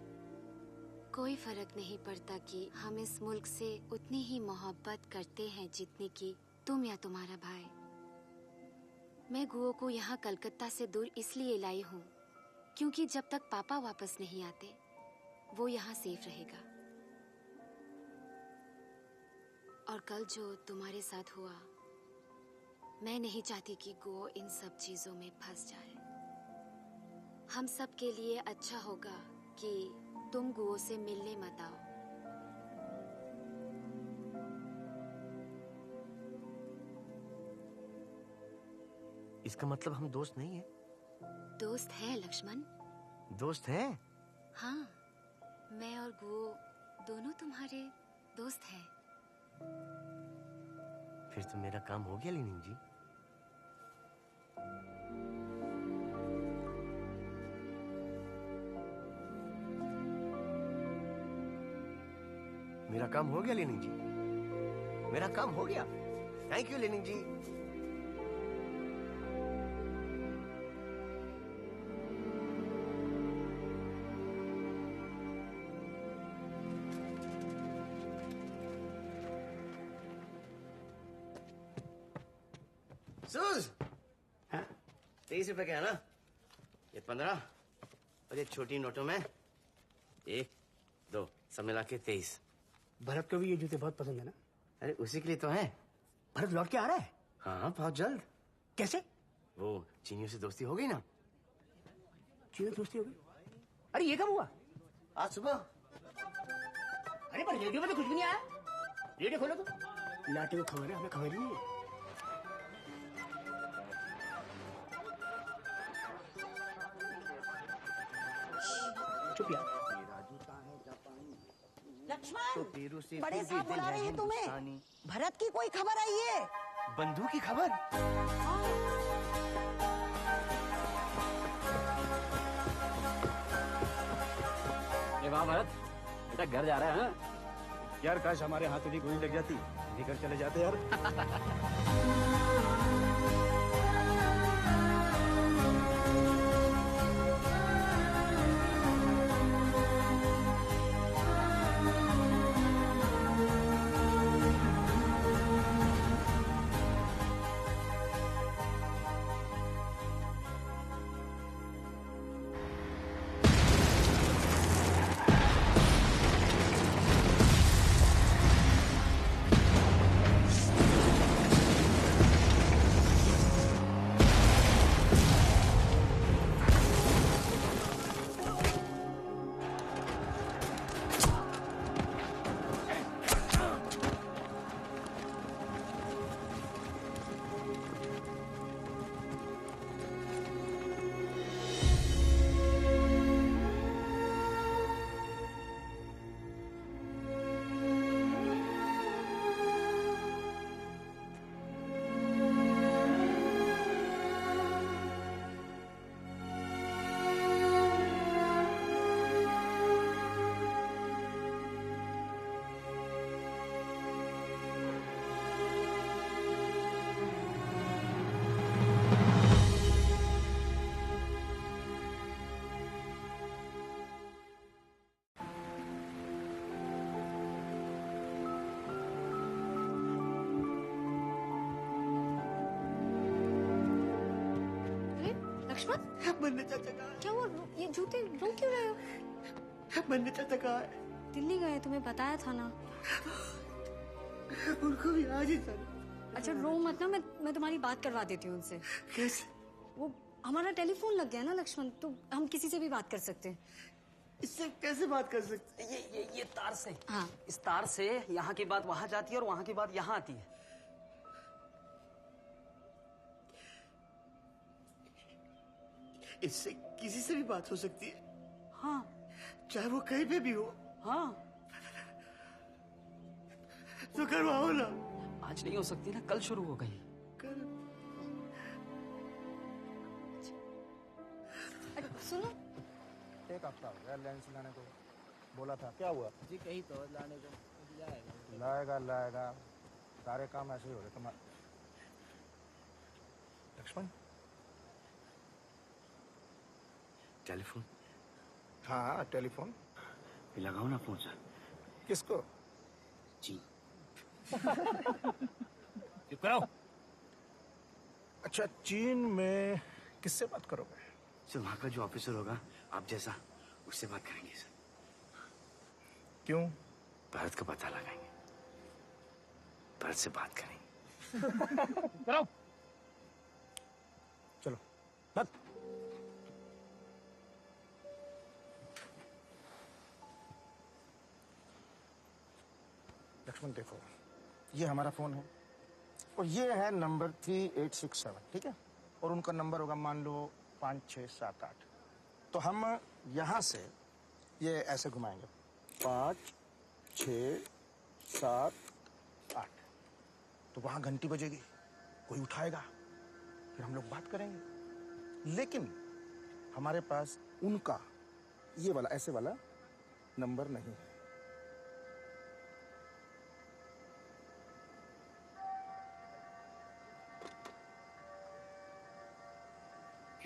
कोई फर्क नहीं पड़ता कि हम इस मुल्क से उतनी ही मोहब्बत करते हैं जितनी कि तुम या तुम्हारा भाई। मैं गुओ को यहाँ कलकत्ता से दूर इसलिए लाई हूँ क्योंकि जब तक पापा वापस नहीं आते वो यहाँ सेफ रहेगा। और कल जो तुम्हारे साथ हुआ, मैं नहीं चाहती कि गो इन सब चीजों में फंस जाए। हम सब के लिए अच्छा होगा कि तुम गुओ से मिलने मत आओ। इसका मतलब हम दोस्त नहीं है? दोस्त है लक्ष्मण। दोस्त है? हाँ, मैं और गुओ दोनों तुम्हारे दोस्त हैं। फिर तो मेरा काम हो गया लीनी जी। मेरा काम हो गया लेनिन जी, मेरा काम हो गया। थैंक यू लेनिन जी। सूज 23 रुपए क्या है ना, ये 15 और ये छोटी नोटों में 1 2 सब मिला के 23। भरत को भी ये जूते बहुत पसंद है ना? अरे उसी के लिए तो है। भरत लौट के आ रहा है? हाँ बहुत जल्द। कैसे? वो चीनियों से दोस्ती हो गई ना। चीनियों से दोस्ती हो गई? अरे ये कब हुआ? आज सुबह। अरे पर रेडियो में तो कुछ भी नहीं आया। रेडियो खोलो तो। लाटे को खबर है, हमें खबर ही नहीं है। चुप यार। लक्ष्मण, बड़े साहब बुला रहे हैं तुम्हें। भरत की कोई खबर आई है? बंधु की खबर? ये वाह भरत, बेटा घर जा रहा है? यार काश हमारे हाथों की गोली लग जाती, घर चले जाते यार। बन्ने चाचा कहाँ है? क्या हुआ? ये जूते रो क्यों रहे हो? बन्ने चाचा कहाँ है? दिल्ली गए, तुम्हें बताया था ना। उनको भी आज ही सर। अच्छा रो मत ना, मैं तुम्हारी बात करवा देती हूँ उनसे। कैसे? वो हमारा टेलीफोन लग गया ना लक्ष्मण, तो हम किसी से भी बात कर सकते हैं। इससे कैसे बात कर सकते? ये तार से। हाँ। इस तार से यहाँ की बात वहाँ जाती है और वहाँ की बात यहाँ आती है। इससे किसी से भी बात हो सकती है? हाँ। चाहे वो कहीं पे भी हो। हाँ। तो करवाओ ना। आज नहीं हो सकती ना, कल शुरू हो गई। सुनो, एक हफ्ता हो गया लेंस लाने को, बोला था। क्या हुआ? जी कहीं तो लाने को लाएगा सारे काम ऐसे ही हो रहे तुम्हारे। लक्ष्मण टेलीफोन? हाँ टेलीफोन लगाओ ना फोन सर। किसको? जी। चुप कराओ। अच्छा चीन में किससे बात करोगे? सर वहाँ का जो ऑफिसर होगा आप जैसा, उससे बात करेंगे सर। क्यों? भारत का पता लगाएंगे, भारत से बात करेंगे। कराओ। चलो बात। लक्ष्मण देखो, ये हमारा फोन है और ये है नंबर 3867, ठीक है? और उनका नंबर होगा मान लो 5678। तो हम यहाँ से ये ऐसे घुमाएंगे 5 6 7 8। तो वहाँ घंटी बजेगी, कोई उठाएगा, फिर हम लोग बात करेंगे। लेकिन हमारे पास उनका ये वाला ऐसे वाला नंबर नहीं है।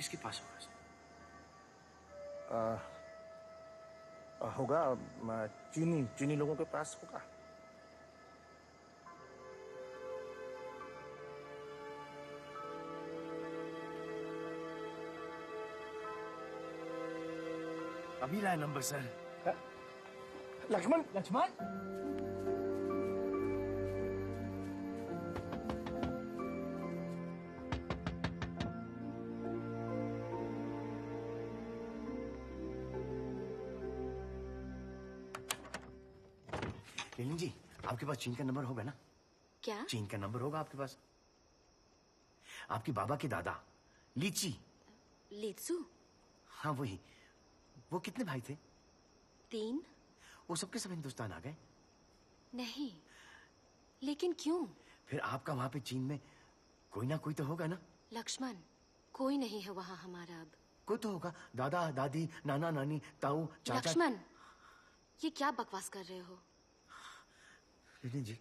किसके पास होगा? होगा चीनी लोगों के पास होगा। अभी लाया नंबर सर। लक्ष्मण लीलिन जी, आपके पास चीन का नंबर होगा ना? क्या? चीन का नंबर होगा आपके पास? आपके बाबा के दादा लीची। लीचू? हाँ वही। वो कितने भाई थे? 3। वो सबके सब हिंदुस्तान आ गए? नहीं, लेकिन क्यों? फिर आपका वहां पे चीन में कोई ना कोई तो होगा ना? लक्ष्मण, कोई नहीं है वहाँ हमारा अब। कोई तो होगा, दादा दादी नाना नानी ताऊ चाचा। लक्ष्मण, ये क्या बकवास कर रहे हो? लीलिन जी,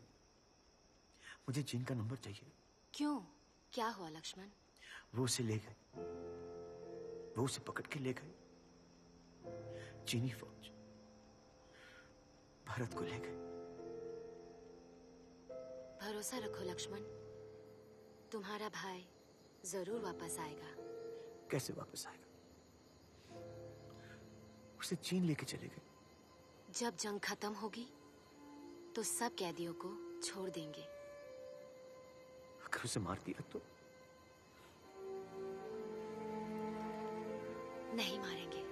मुझे चीन का नंबर चाहिए। क्यों? क्या हुआ लक्ष्मण? वो उसे ले गए, वो उसे पकड़ के ले गए। चीनी फौज भारत को ले गए। भरोसा रखो लक्ष्मण, तुम्हारा भाई जरूर वापस आएगा। कैसे वापस आएगा? उसे चीन लेके चले गए। जब जंग खत्म होगी तो सब कैदियों को छोड़ देंगे। अगर उसे मार दिया तो? नहीं मारेंगे।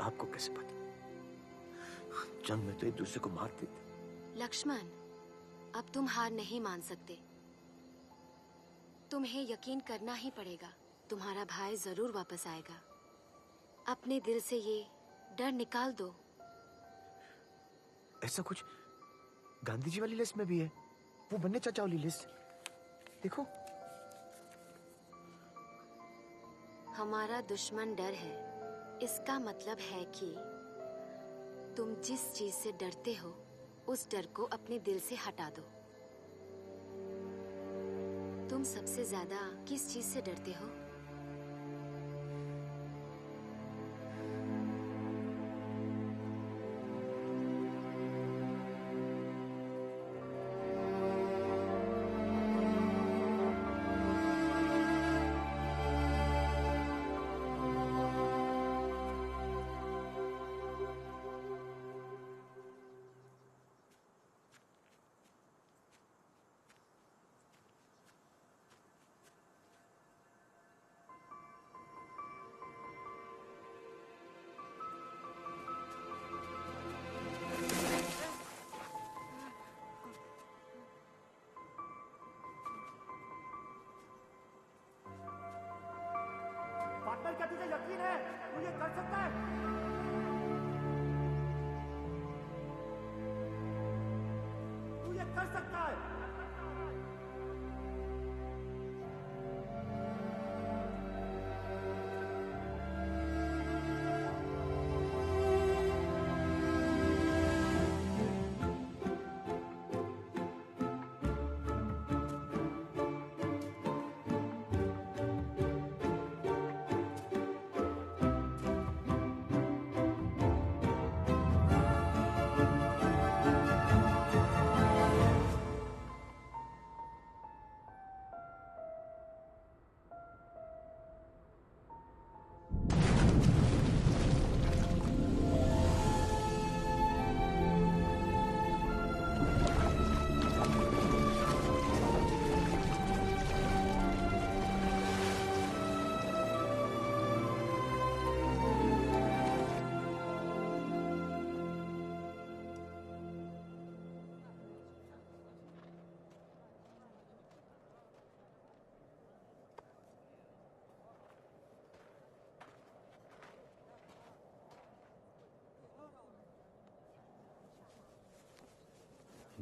आपको कैसे पता? जंग में तो एक दूसरे को मार देते। लक्ष्मण, अब तुम हार नहीं मान सकते। तुम्हें यकीन करना ही पड़ेगा। तुम्हारा भाई जरूर वापस आएगा। अपने दिल से ये डर निकाल दो। ऐसा कुछ गांधी जी वाली लिस्ट में भी है, वो बन्ने चाचा वाली लिस्ट। देखो, हमारा दुश्मन डर है। इसका मतलब है कि तुम जिस चीज से डरते हो उस डर को अपने दिल से हटा दो। तुम सबसे ज्यादा किस चीज से डरते हो? पार्टनर, क्या तुझे यकीन है तू ये कर सकता है? तू ये कर सकता है?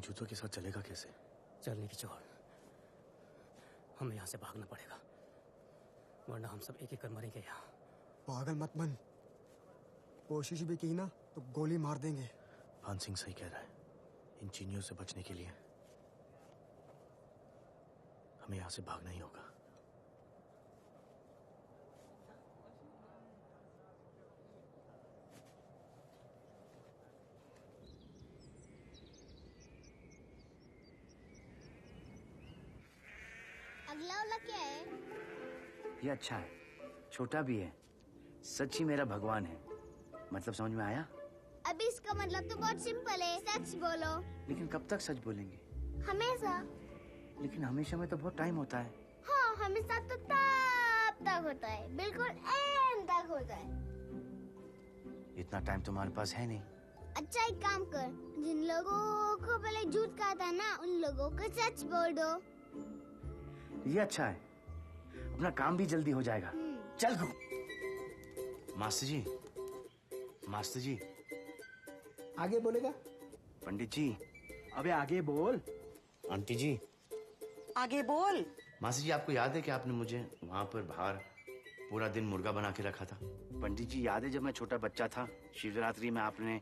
जूतों के साथ चलेगा कैसे? चलने की छोड़, हमें यहाँ से भागना पड़ेगा, वरना हम सब एक एक कर मरेंगे यहाँ। पागल मत बन, कोशिश भी की ना तो गोली मार देंगे। भान सिंह सही कह रहा है। इन चीनियों से बचने के लिए हमें यहाँ से भागना ही होगा। अगला वाला क्या है? ये अच्छा है, छोटा भी है, सच ही मेरा भगवान है। मतलब समझ में आया? अभी इसका मतलब तो बहुत सिंपल है, सच बोलो। लेकिन कब तक सच बोलेंगे? हमेशा। लेकिन हमेशा में तो बहुत टाइम होता है। हाँ, हमेशा तो तब तक होता है, बिल्कुल एंड तक होता है। इतना टाइम तुम्हारे पास है नहीं। अच्छा एक काम कर, जिन लोगों को पहले झूठ कहा था ना, उन लोगों को सच बोल दो। ये अच्छा है, अपना काम भी जल्दी हो जाएगा। चल गो। मास्टर जी, मास्टर जी। आगे बोलेगा? पंडित जी। अबे आगे बोल। आंटी जी। आगे बोल। मास्टर जी, आपको याद है कि आपने मुझे वहाँ पर बाहर पूरा दिन मुर्गा बना के रखा था? पंडित जी, याद है जब मैं छोटा बच्चा था, शिवरात्रि में आपने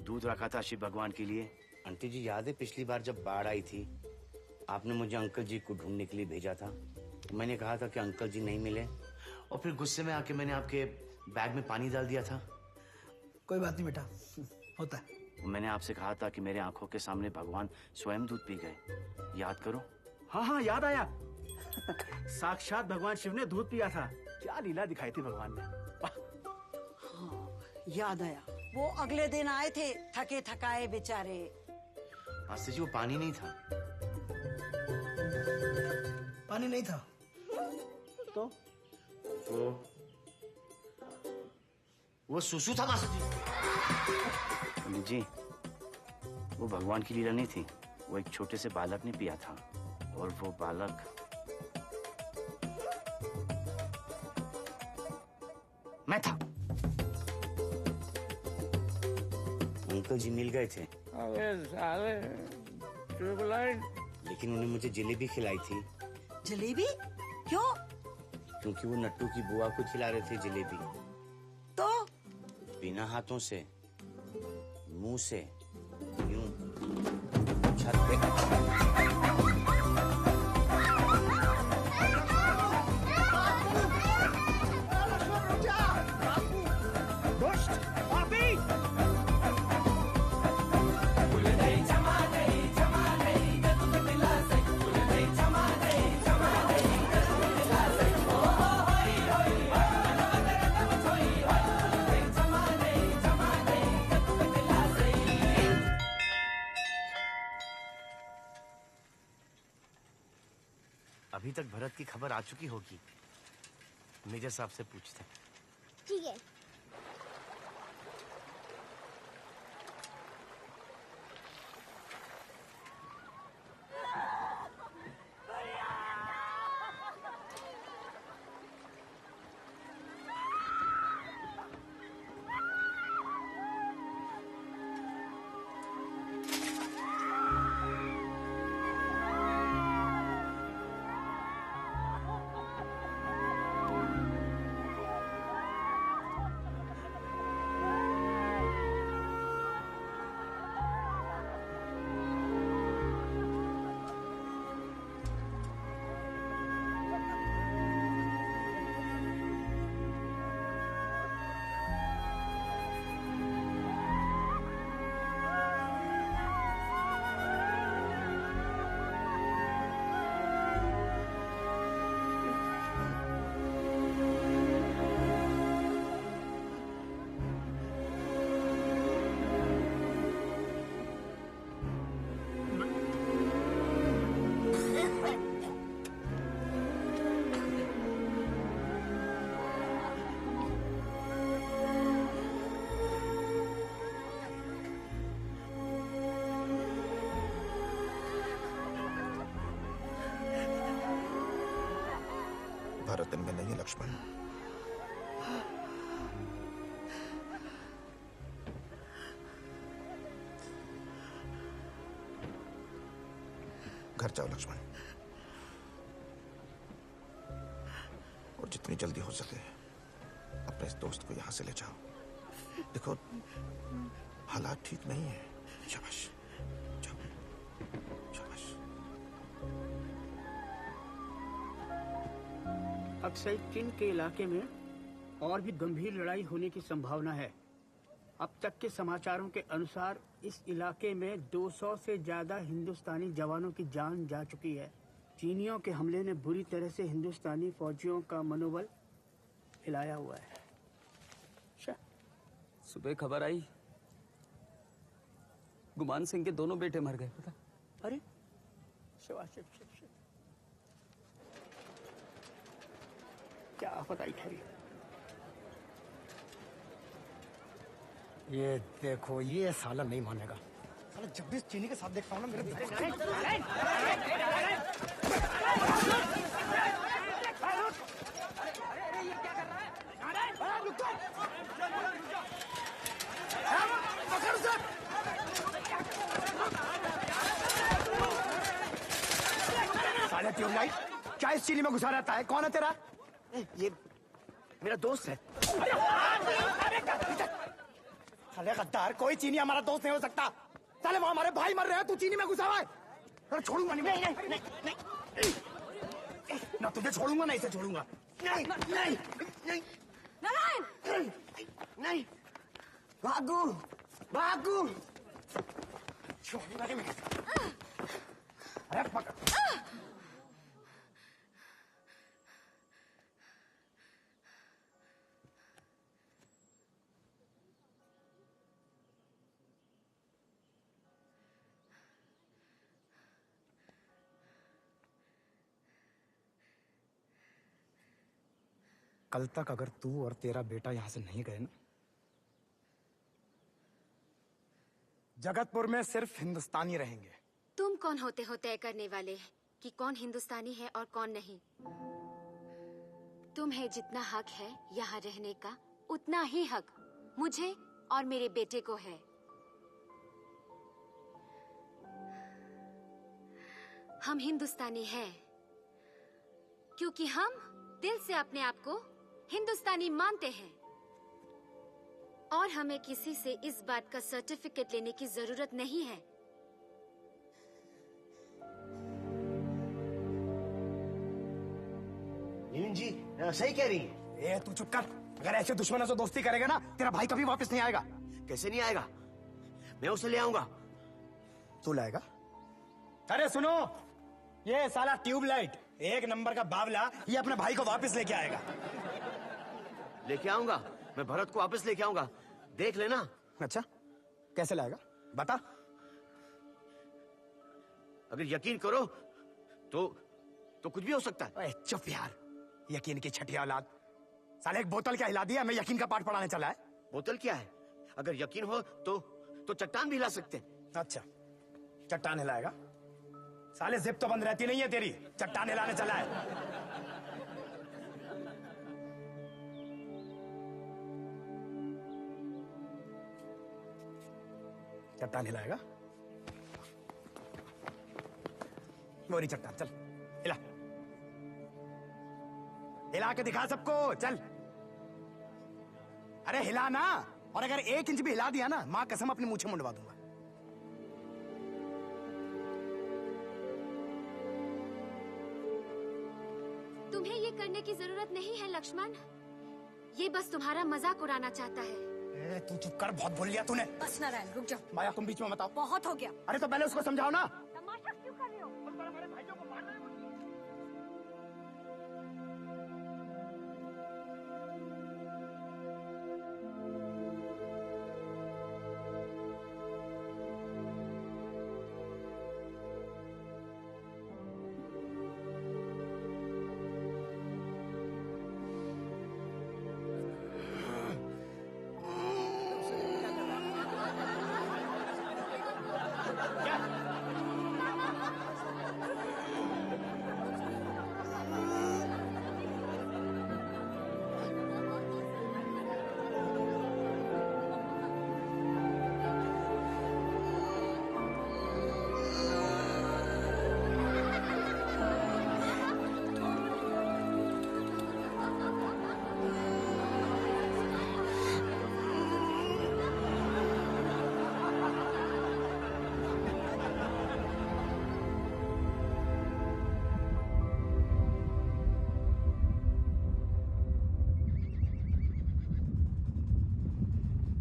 दूध रखा था शिव भगवान के लिए? आंटी जी, याद है पिछली बार जब बाढ़ आई थी, आपने मुझे अंकल जी को ढूंढने के लिए भेजा था? मैंने कहा था कि अंकल जी नहीं मिले, और फिर गुस्से में आके मैंने आपके बैग में पानी डाल दिया था। कोई बात नहीं बेटा, होता है। मैंने आपसे कहा था कि मेरे आंखों के सामने भगवान स्वयं दूध पी गए, याद करो। हाँ हाँ याद आया। साक्षात भगवान शिव ने दूध पिया था। क्या लीला दिखाई थी भगवान ने। हाँ, याद आया। वो अगले दिन आए थे, थके थकाए बेचारे। मास्टर जी, वो पानी नहीं था। पानी नहीं था तो वो सुसु था मास्टर जी। पंडित जी, वो भगवान की लीला नहीं थी, वो एक छोटे से बालक ने पिया था, और वो बालक मैं था। अंकल जी मिल गए थे। अबे साले, ट्यूबलाइट। लेकिन उन्हें मुझे जलेबी खिलाई थी। जलेबी? क्यों? क्योंकि वो नट्टू की बुआ को खिला रहे थे जलेबी। तो? बिना हाथों से, मुंह से, यूं छत पे। अभी तक भरत की खबर आ चुकी होगी, मेजर साहब से पूछते। ठीक है। भारत इनमें नहीं है लक्ष्मण। घर जाओ लक्ष्मण, और जितनी जल्दी हो सके अपने इस दोस्त को यहां से ले जाओ। देखो हालात ठीक नहीं है। शाबाश, जाओ, शाबाश। अक्सर चीन के इलाके में और भी गंभीर लड़ाई होने की संभावना है। अब तक के समाचारों के अनुसार इस इलाके में 200 से ज्यादा हिंदुस्तानी जवानों की जान जा चुकी है। चीनियों के हमले ने बुरी तरह से हिंदुस्तानी फौजियों का मनोबल हिलाया हुआ है। सुबह खबर आई गुमान सिंह के दोनों बेटे मर गए, पता? अरे शिवा शिव शिव शिव, क्या आफत आई ठहरी। ये देखो, ये साला नहीं मानेगा। साला जब भी इस चीनी के साथ देखता हूँ ना मेरे साला ट्यूबलाइट क्या इस चीनी में घुसा रहता है? कौन है तेरा? ये मेरा दोस्त है। साले गद्दार, कोई चीनी हमारा दोस्त नहीं हो सकता। साले वो हमारे भाई मर रहे हैं, तू चीनी में घुसा हुआ है। अरे छोड़ूंगा नहीं, नहीं नहीं नहीं नहीं, ना तुझे छोड़ूंगा ना इसे छोड़ूंगा। नहीं नहीं नहीं नारायण, नहीं, भागू भागू, छोड़ूंगा नहीं मैं। अरे पकड़। कल तक अगर तू और तेरा बेटा यहां से नहीं गए ना, जगतपुर में सिर्फ हिंदुस्तानी रहेंगे। तुम कौन होते हो तय करने वाले कि कौन हिंदुस्तानी है और कौन नहीं? तुम्हें जितना हक है यहाँ रहने का, उतना ही हक मुझे और मेरे बेटे को है। हम हिंदुस्तानी हैं क्योंकि हम दिल से अपने आप को हिंदुस्तानी मानते हैं और हमें किसी से इस बात का सर्टिफिकेट लेने की जरूरत नहीं है। नीम जी सही कह रही है। तू चुप कर। अगर ऐसे दुश्मनों से दोस्ती करेगा ना, तेरा भाई कभी वापस नहीं आएगा। कैसे नहीं आएगा? मैं उसे ले आऊंगा। तू लाएगा? अरे सुनो, ये साला ट्यूबलाइट एक नंबर का बावला, ये अपने भाई को वापस लेके आएगा। लेके आऊंगा, मैं भरत को वापस लेके आऊंगा, देख लेना। अच्छा, कैसे लाएगा बता। अगर यकीन करो तो कुछ भी हो सकता है। चुप यार, यकीन की छठी औलाद। साले एक बोतल क्या हिला दिया, मैं यकीन का पाठ पढ़ाने चला है। बोतल क्या है? अगर यकीन हो तो चट्टान भी हिला सकते हैं। अच्छा, चट्टान हिलाएगा? साले जिप तो बंद रहती नहीं है तेरी, चट्टान हिलाने चला है। चट्टान हिलाएगा? मोरी चट्टान, चल हिला, हिला के दिखा सबको, चल। अरे हिला ना, और अगर 1 इंच भी हिला दिया ना, मां कसम अपनी मूंछें मुंडवा दूंगा। तुम्हें ये करने की जरूरत नहीं है लक्ष्मण, ये बस तुम्हारा मजाक उड़ाना चाहता है। तू चुप कर, बहुत बोल लिया तूने। बस नारायण रुक जाओ। माया तुम बीच में मत आओ। बहुत हो गया। अरे तो पहले उसको समझाओ ना। तमाशा क्यों कर रहे हो?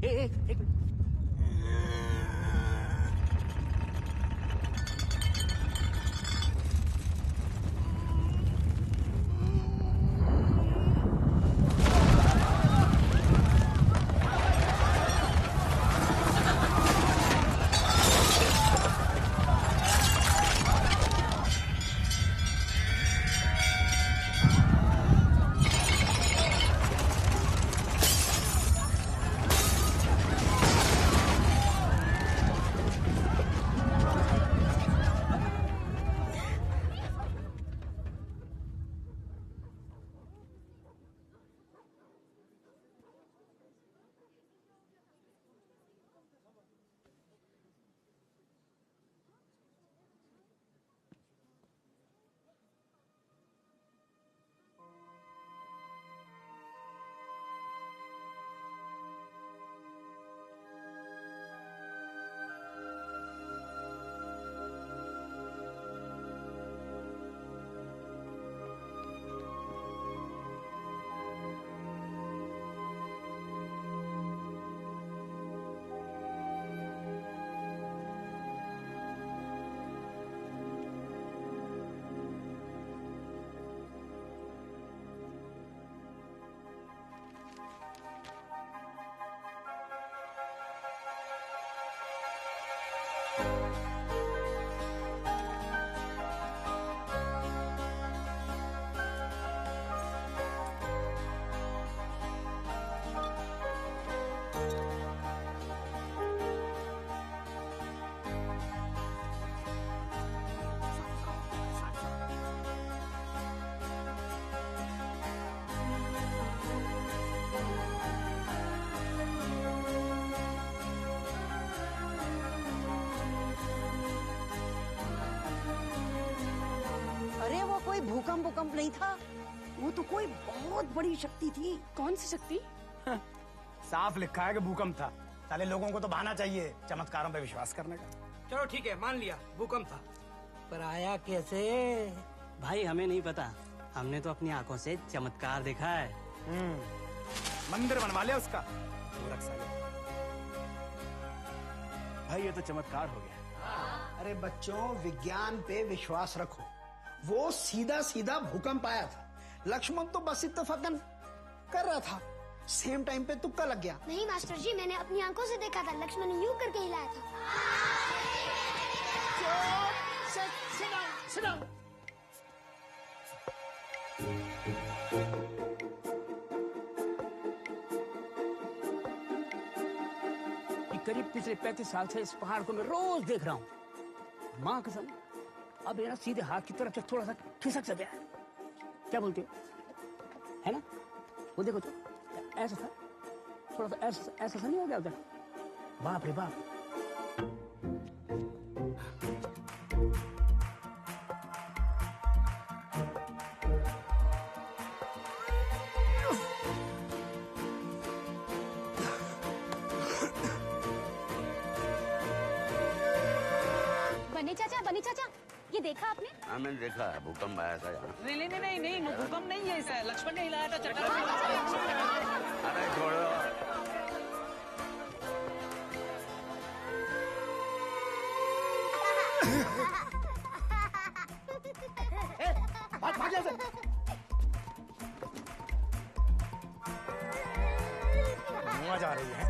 एक भूकंप नहीं था, वो तो कोई बहुत बड़ी शक्ति थी। कौन सी शक्ति? साफ लिखा है कि भूकंप था। साले लोगों को तो बहाना चाहिए चमत्कारों पे विश्वास करने का। चलो ठीक है, मान लिया भूकंप था, पर आया कैसे? भाई हमें नहीं पता, हमने तो अपनी आंखों से चमत्कार देखा है। मंदिर बनवा लिया उसका मूर्ख साले। भाई ये तो चमत्कार हो गया। अरे बच्चों, विज्ञान पे विश्वास रखो। वो सीधा सीधा भूकंप आया था, लक्ष्मण तो बस इत्तेफाकन कर रहा था, सेम टाइम पे तुक्का लग गया। नहीं मास्टर जी, मैंने अपनी आंखों से देखा था, लक्ष्मण ने यूं करके हिलाया था। Sit down. करीब पिछले 35 साल से इस पहाड़ को मैं रोज देख रहा हूँ। माँ कसम, अब ये ना सीधे हाथ की तरफ से थोड़ा सा खिसक सा गया है। क्या बोलते हो? है ना? वो देखो तो ऐसा था, थोड़ा सा ऐसा सा नहीं हो गया उधर? बाप रे बाप। बनी चाचा, ये देखा आपने? हाँ मैंने देखा है, भूकंप आया था यहाँ। नहीं, भूकंप नहीं है, ऐसा लक्ष्मण ने हिलाया था चट्टान। अरे छोड़ो। भाग से। मुआ जा रही है।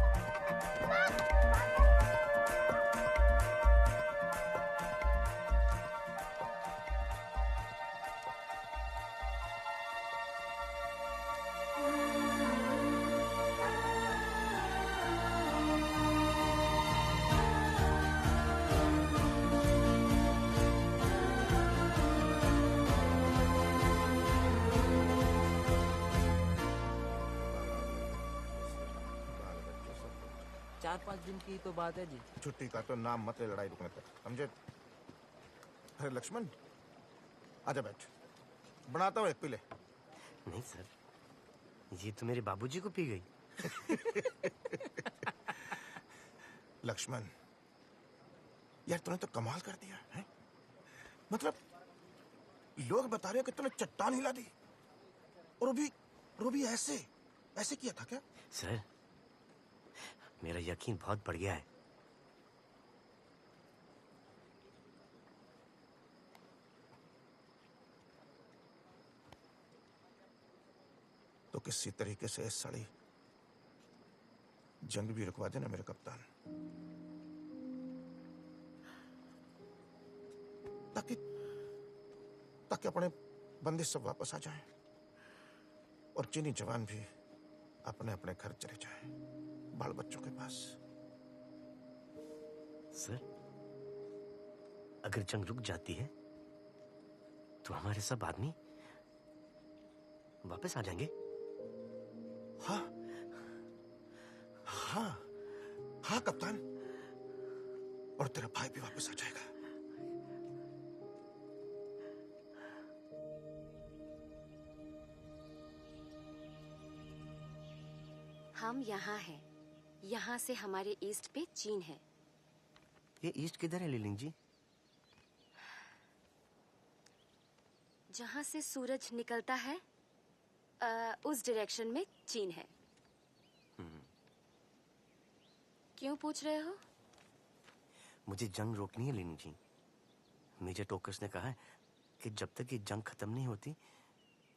चार 5 दिन की तो बात है जी। छुट्टी का तो नाम मत ले लड़ाई रुकने तक, समझे? अरे लक्ष्मण, आजा बैठ, बनाता हूँ एक पी ले। नहीं सर, ये तो मेरे बाबूजी को पी गई। लक्ष्मण, यार तूने तो कमाल कर दिया है। मतलब लोग बता रहे हो कि तूने चट्टान हिला दी, और वो भी ऐसे किया था क्या? सर, मेरा यकीन बहुत बढ़ गया है। तो किसी तरीके से इस साड़ी जंग भी रुकवा देना मेरे कप्तान, ताकि अपने बंदी सब वापस आ जाएं और चीनी जवान भी अपने अपने घर चले जाएं, बाल बच्चों के पास। सर, अगर जंग रुक जाती है तो हमारे सब आदमी वापस आ जाएंगे। हाँ कप्तान, और तेरा भाई भी वापस आ जाएगा। हम यहाँ हैं। यहाँ से हमारे ईस्ट पे चीन है। ये ईस्ट किधर है लीलिंग जी? जहाँ से सूरज निकलता है उस डायरेक्शन में चीन है। क्यों पूछ रहे हो? मुझे जंग रोकनी है लीलिंग जी। मेजर टोकस ने कहा है कि जब तक ये जंग खत्म नहीं होती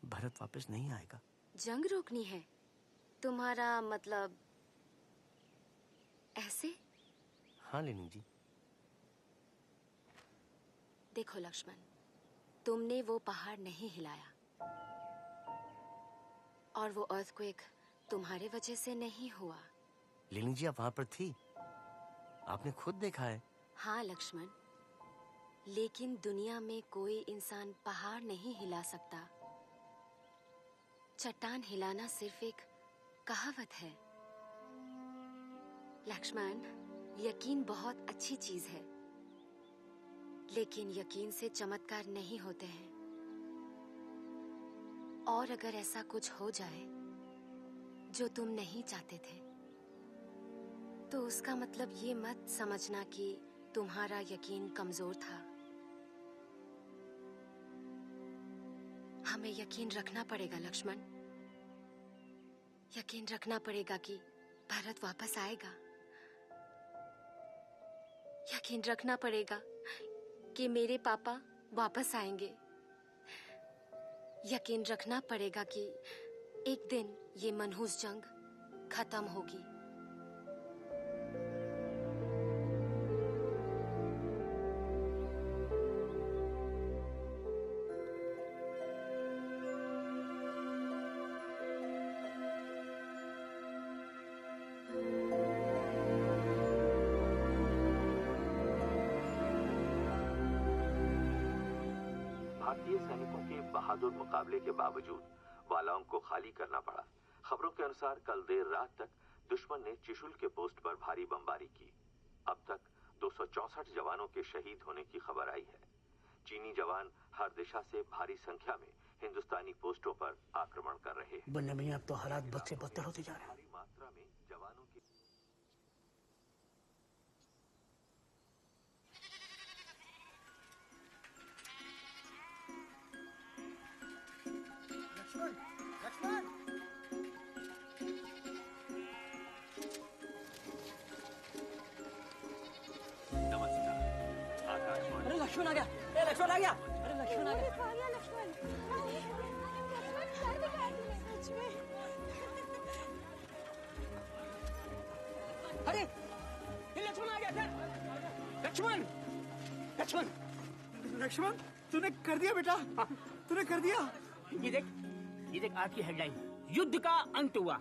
भारत वापस नहीं आएगा। जंग रोकनी है? तुम्हारा मतलब ऐसे? हाँ लीलिंग जी। देखो लक्ष्मण, तुमने वो पहाड़ नहीं हिलाया और वो अर्थक्वेक तुम्हारे वजह से नहीं हुआ। लीलिंग जी, आप वहां पर थी, आपने खुद देखा है। हाँ लक्ष्मण, लेकिन दुनिया में कोई इंसान पहाड़ नहीं हिला सकता। चट्टान हिलाना सिर्फ एक कहावत है। लक्ष्मण, यकीन बहुत अच्छी चीज है, लेकिन यकीन से चमत्कार नहीं होते हैं। और अगर ऐसा कुछ हो जाए जो तुम नहीं चाहते थे, तो उसका मतलब ये मत समझना कि तुम्हारा यकीन कमजोर था। हमें यकीन रखना पड़ेगा लक्ष्मण, यकीन रखना पड़ेगा कि भरत वापस आएगा। यकीन रखना पड़ेगा कि मेरे पापा वापस आएंगे। यकीन रखना पड़ेगा कि एक दिन ये मनहूस जंग खत्म होगी। भारतीय सैनिकों के बहादुर मुकाबले के बावजूद वालांग को खाली करना पड़ा। खबरों के अनुसार कल देर रात तक दुश्मन ने चिशुल के पोस्ट पर भारी बमबारी की। अब तक 264 जवानों के शहीद होने की खबर आई है। चीनी जवान हर दिशा से भारी संख्या में हिंदुस्तानी पोस्टों पर आक्रमण कर रहे हैं। बन्ने भैया, अब तो हालात बद से बदतर होते जा रहे हैं। भारी मात्रा में जवानों की लक्ष्मण, अरे लक्ष्मण आ गया, ए लक्ष्मण आ गया, अरे लक्ष्मण आ गया। अरे ये लक्ष्मण आ गया सर। लक्ष्मण, लक्ष्मण, लक्ष्मण, तूने कर दिया बेटा, तूने कर दिया। ये देख आज की हेडलाइन, युद्ध का अंत हुआ,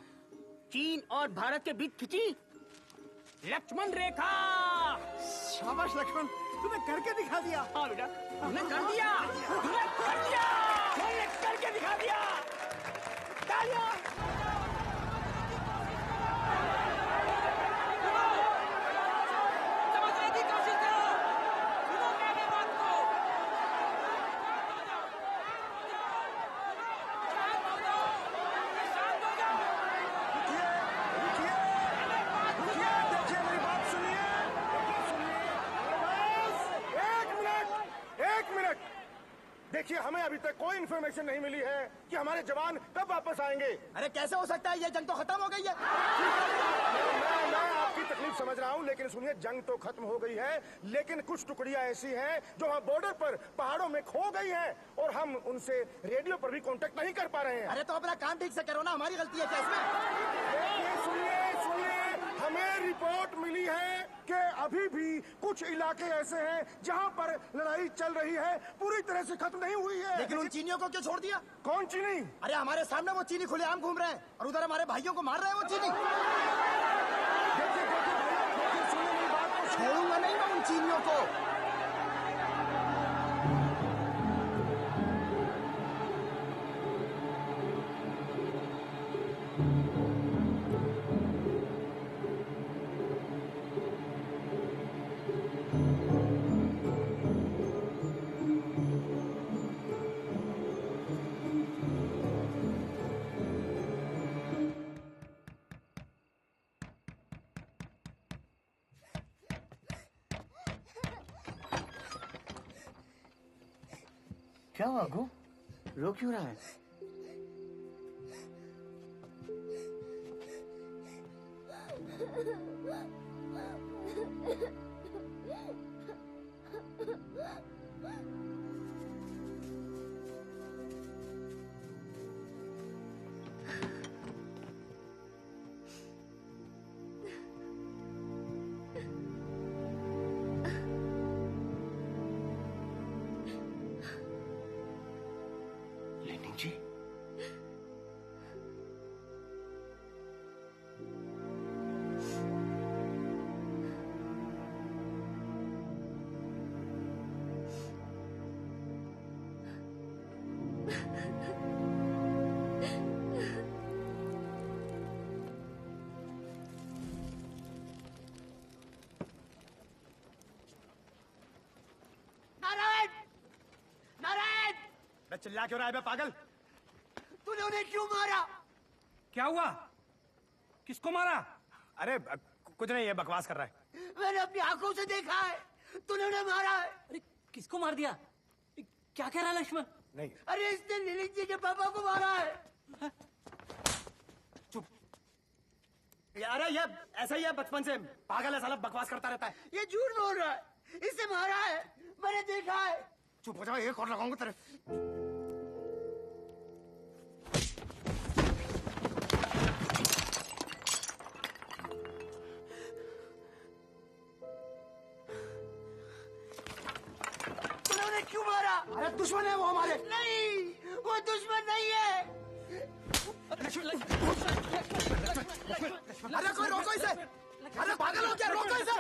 चीन और भारत के बीच खिंची लक्ष्मण रेखा। शाबाश लक्ष्मण, तूने करके दिखा दिया। हाँ बेटा, तूने कर दिया, तूने कर दिया, तूने करके दिखा दिया। तालियां। समझने की कोशिश करो, सुनो मेरी बात को। शांत हो जाओ, शांत हो जाओ। देखिए मेरी बात सुनिए। एक मिनट। देखिए, हमें अभी तक कोई इन्फॉर्मेशन नहीं मिली है कि हमारे जवान कब वापस आएंगे। अरे कैसे हो सकता है, ये जंग तो खत्म हो गई है। मैं आपकी तकलीफ समझ रहा हूँ, लेकिन सुनिए, जंग तो खत्म हो गई है, लेकिन कुछ टुकड़ियां ऐसी हैं जो वहाँ बॉर्डर पर पहाड़ों में खो गई हैं और हम उनसे रेडियो पर भी कांटेक्ट नहीं कर पा रहे हैं। अरे तो अपना काम ठीक से करो ना, हमारी गलती है क्या इसमें? सुनिए, हमें रिपोर्ट मिली है कि अभी भी कुछ इलाके ऐसे हैं जहाँ पर लड़ाई चल रही है, पूरी तरह से खत्म नहीं हुई है। लेकिन उन चीनियों को क्यों छोड़ दिया? कौन चीनी? अरे हमारे सामने वो चीनी खुलेआम घूम रहे हैं और उधर हमारे भाइयों को मार रहे हैं वो चीनी। देखिए, सुनिए मेरी बात को। छोड़ूंगा नहीं मैं उन चीनियों को। क्या हुआ गो? रो क्यों रहा है? जी, चिल्ला क्यों रहा है बे पागल? तूने उन्हें क्यों मारा? क्या हुआ? किसको मारा? अरे कुछ नहीं, ये बकवास कर रहा है। मैंने अपनी आंखों से देखा है, तूने उन्हें मारा है। अरे किसको मार दिया? क्या कह रहा है लक्ष्मण? नहीं, अरे इसने लिलित जी के पापा को मारा है। चुप। अरे ये ऐसा ही है, बचपन से पागल है साला, बकवास करता रहता है। ये झूठ बोल रहा है, इससे मारा है, मैंने देखा है। चुप हो जाओ, एक और लगाऊंगा तेरे। तूने उन्हें क्यों मारा? अरे दुश्मन है वो हमारे। नहीं, वो दुश्मन नहीं है। अरे कोई रोको इसे। अरे पागल हो क्या, रोको इसे।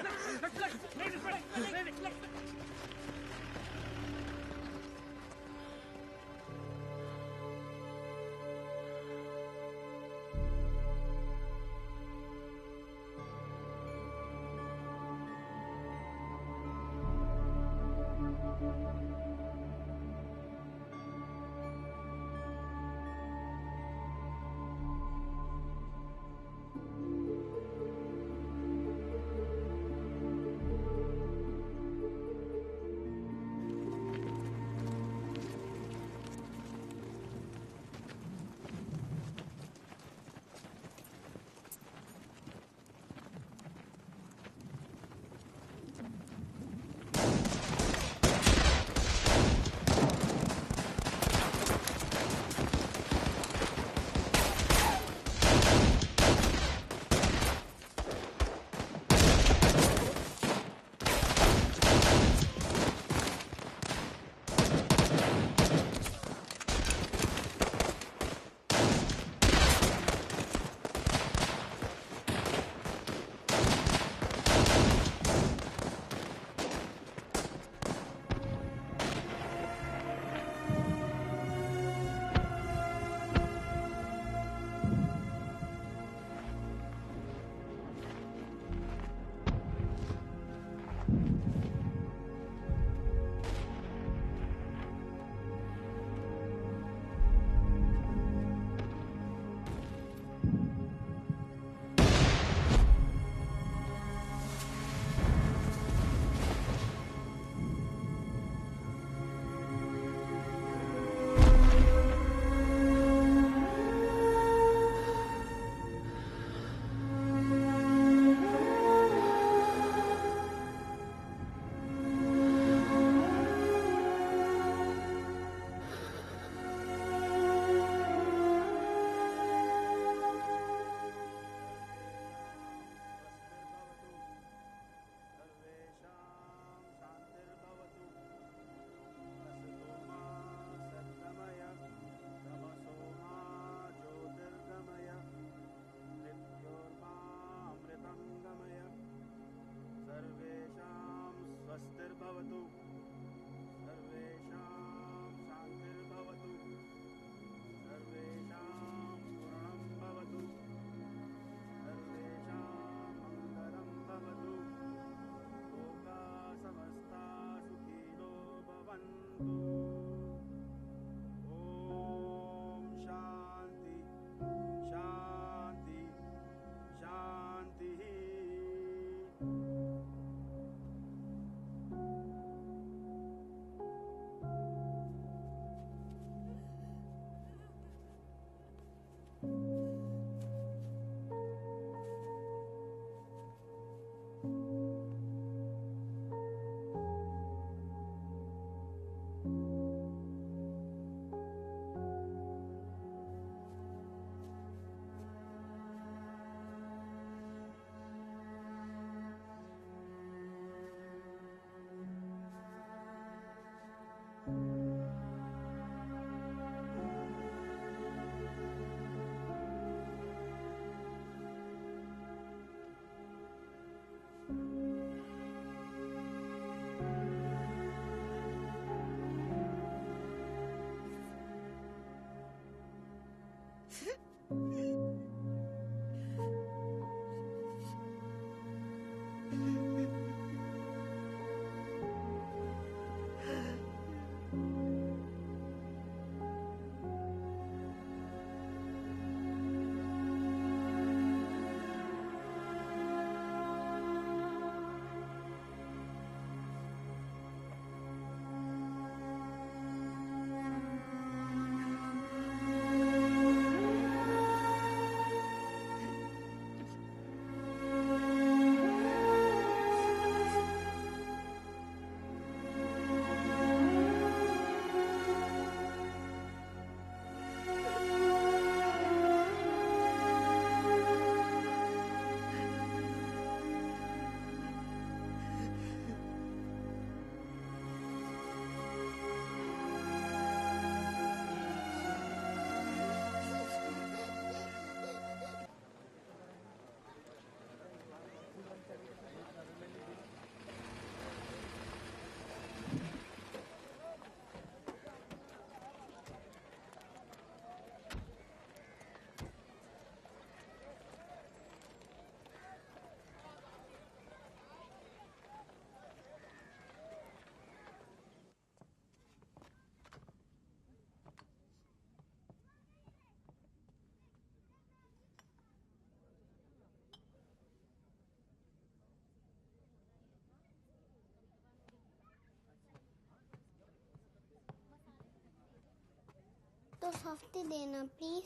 तो सॉफ्टी देना प्लीज।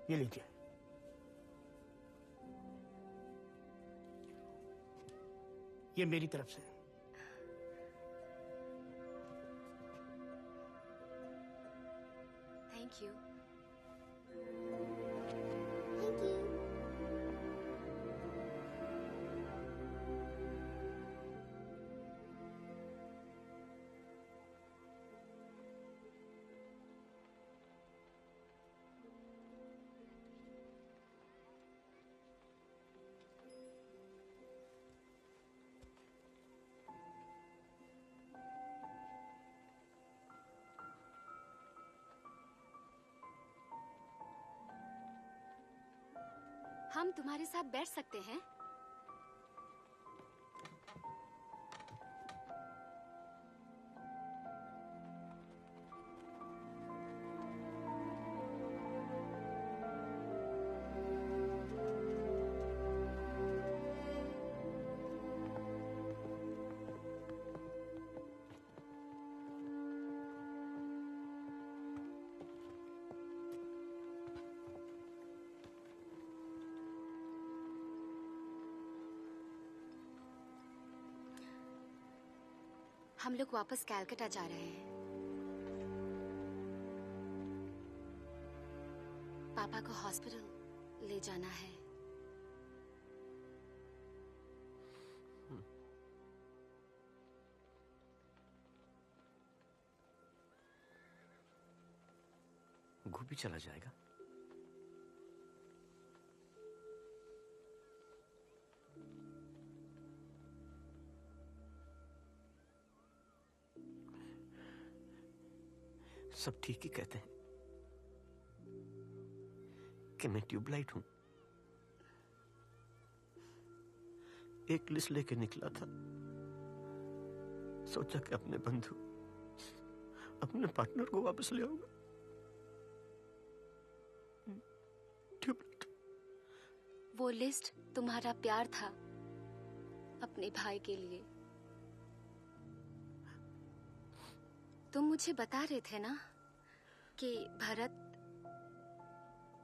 ये लीजिए। ये मेरी तरफ से। Thank you. Thank you. हम तुम्हारे साथ बैठ सकते हैं? हम लोग वापस कैलकाटा जा रहे हैं। पापा को हॉस्पिटल ले जाना है। गोपी चला जाएगा। सब ठीक ही कहते हैं कि मैं ट्यूबलाइट हूं। एक लिस्ट लेके निकला था, सोचा कि अपने बंधु, अपने पार्टनर को वापस ले आऊंगा। ट्यूबलाइट। वो लिस्ट तुम्हारा प्यार था अपने भाई के लिए। तुम मुझे बता रहे थे ना कि भरत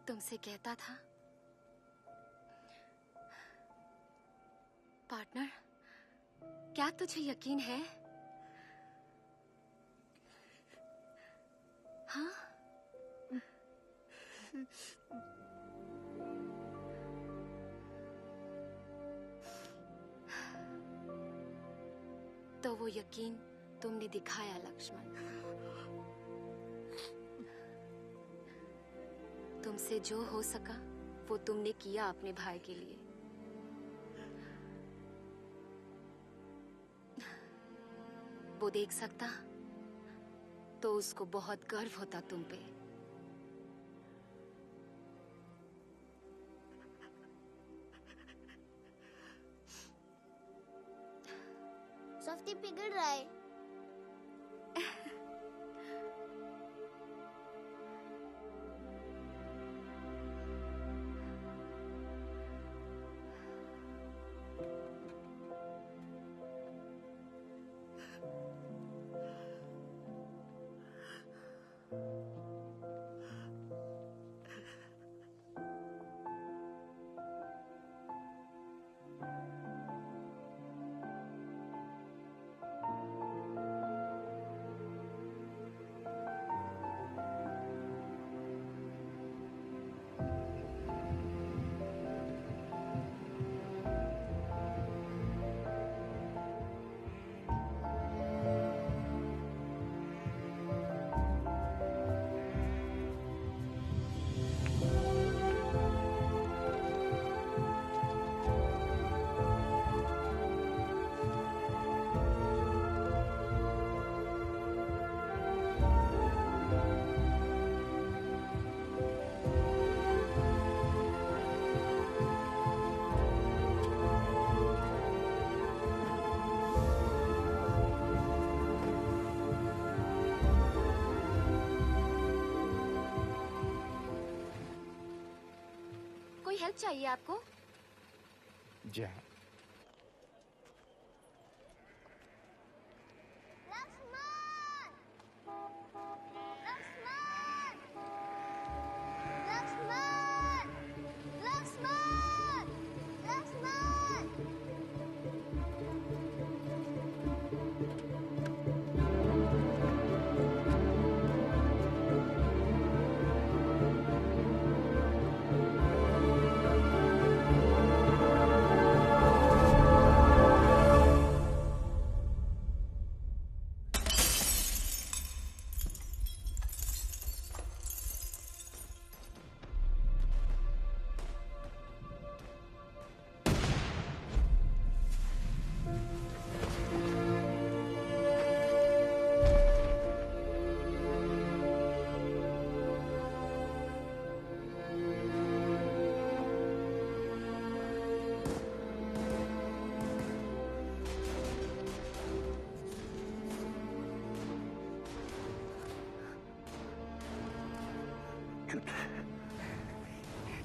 तुमसे कहता था, पार्टनर, क्या तुझे यकीन है? हाँ? तो वो यकीन तुमने दिखाया लक्ष्मण। तुमसे जो हो सका वो तुमने किया अपने भाई के लिए। वो देख सकता तो उसको बहुत गर्व होता तुम पे। सॉफ्टी पिघल रहा है। हेल्प चाहिए आपको? जी हाँ।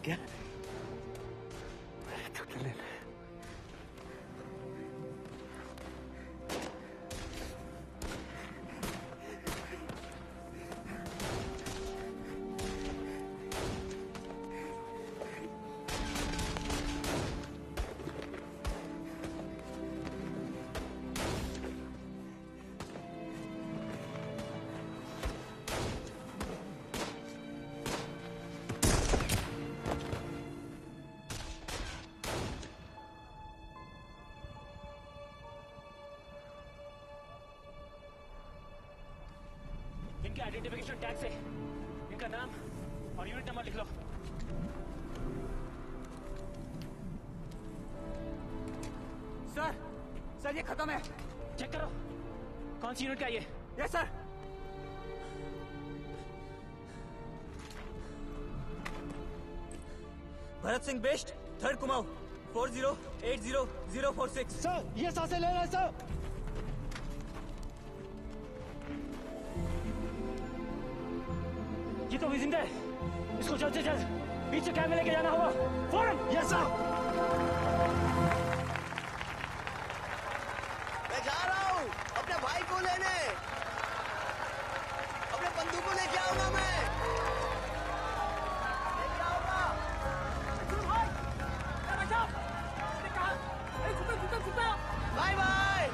क्या? इनके आइडेंटिफिकेशन टैग से इनका नाम और यूनिट नंबर लिख लो। सर ये खत्म है। चेक करो कौन सी यूनिट का ये। Yes sir. Bharat Singh best 3rd Kumaon 40800446। Sir ये सांसें ले रहे हैं सर। ये तो जिंदा है, इसको जल्द से जल्द पीछे कैब में लेके जाना होगा फौरन। Yes sir. मैं जा रहा हूँ अपने भाई को लेने, अपने बंधु को लेके आऊंगा मैं। Bye bye.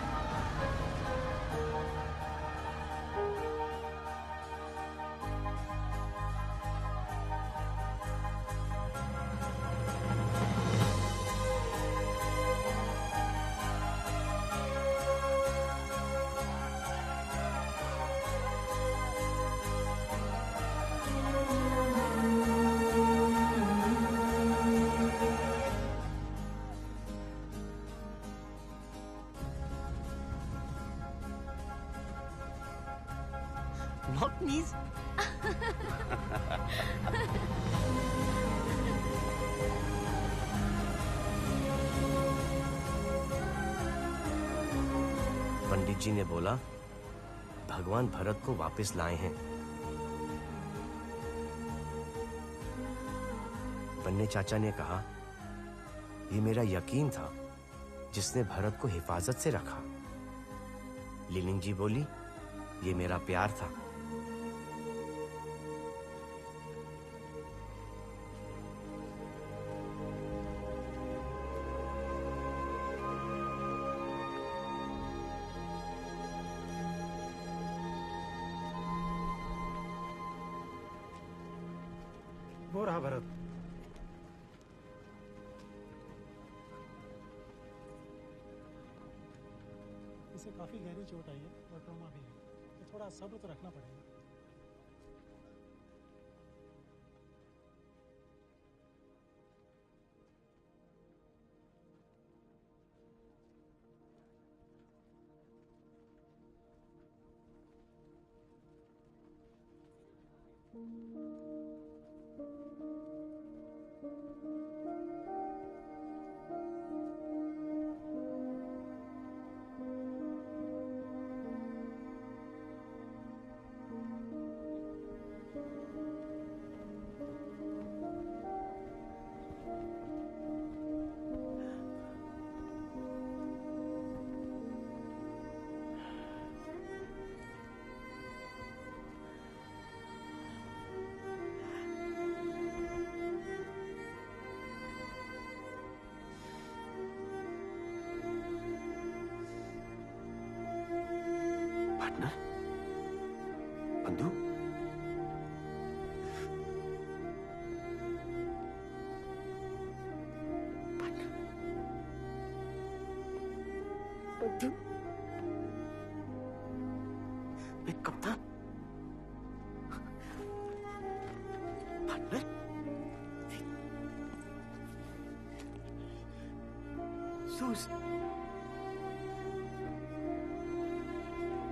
Not knees. Pandit ji ने बोला भगवान भरत को वापस लाए हैं। बन्ने चाचा ने कहा ये मेरा यकीन था जिसने भरत को हिफाजत से रखा। लिलिंग जी बोली ये मेरा प्यार था। वो रहा भरत। इसे काफी गहरी चोट आई है और ट्रॉमा भी है, तो थोड़ा सब्र तो रखना पड़ेगा। पार्टनर बंधु बंधु मैं कप्तान पार्टनर सूस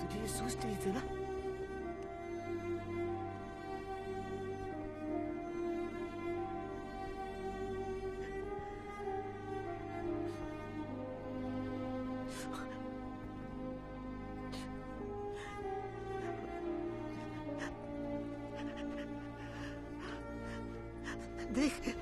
तुझे ये सूस चाहिए थे ना देख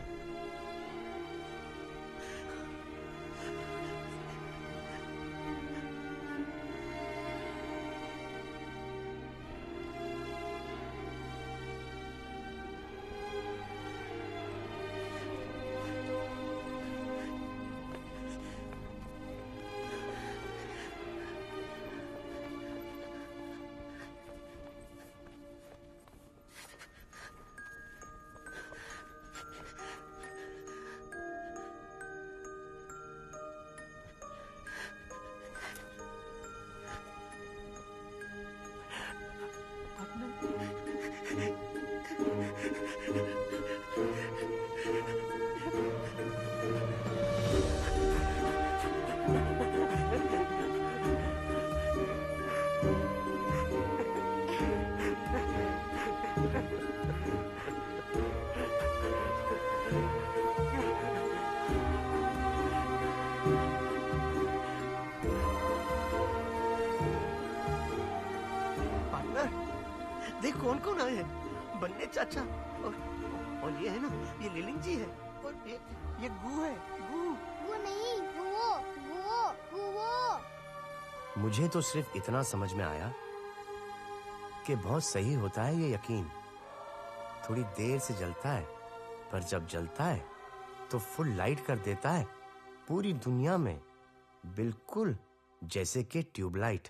देख कौन कौन आए हैं बन्ने चाचा और ये है ना ये लिलिंग जी है और ये गू है गु नहीं गुवो मुझे तो सिर्फ इतना समझ में आया कि बहुत सही होता है ये यकीन थोड़ी देर से जलता है पर जब जलता है तो फुल लाइट कर देता है पूरी दुनिया में बिल्कुल जैसे कि ट्यूबलाइट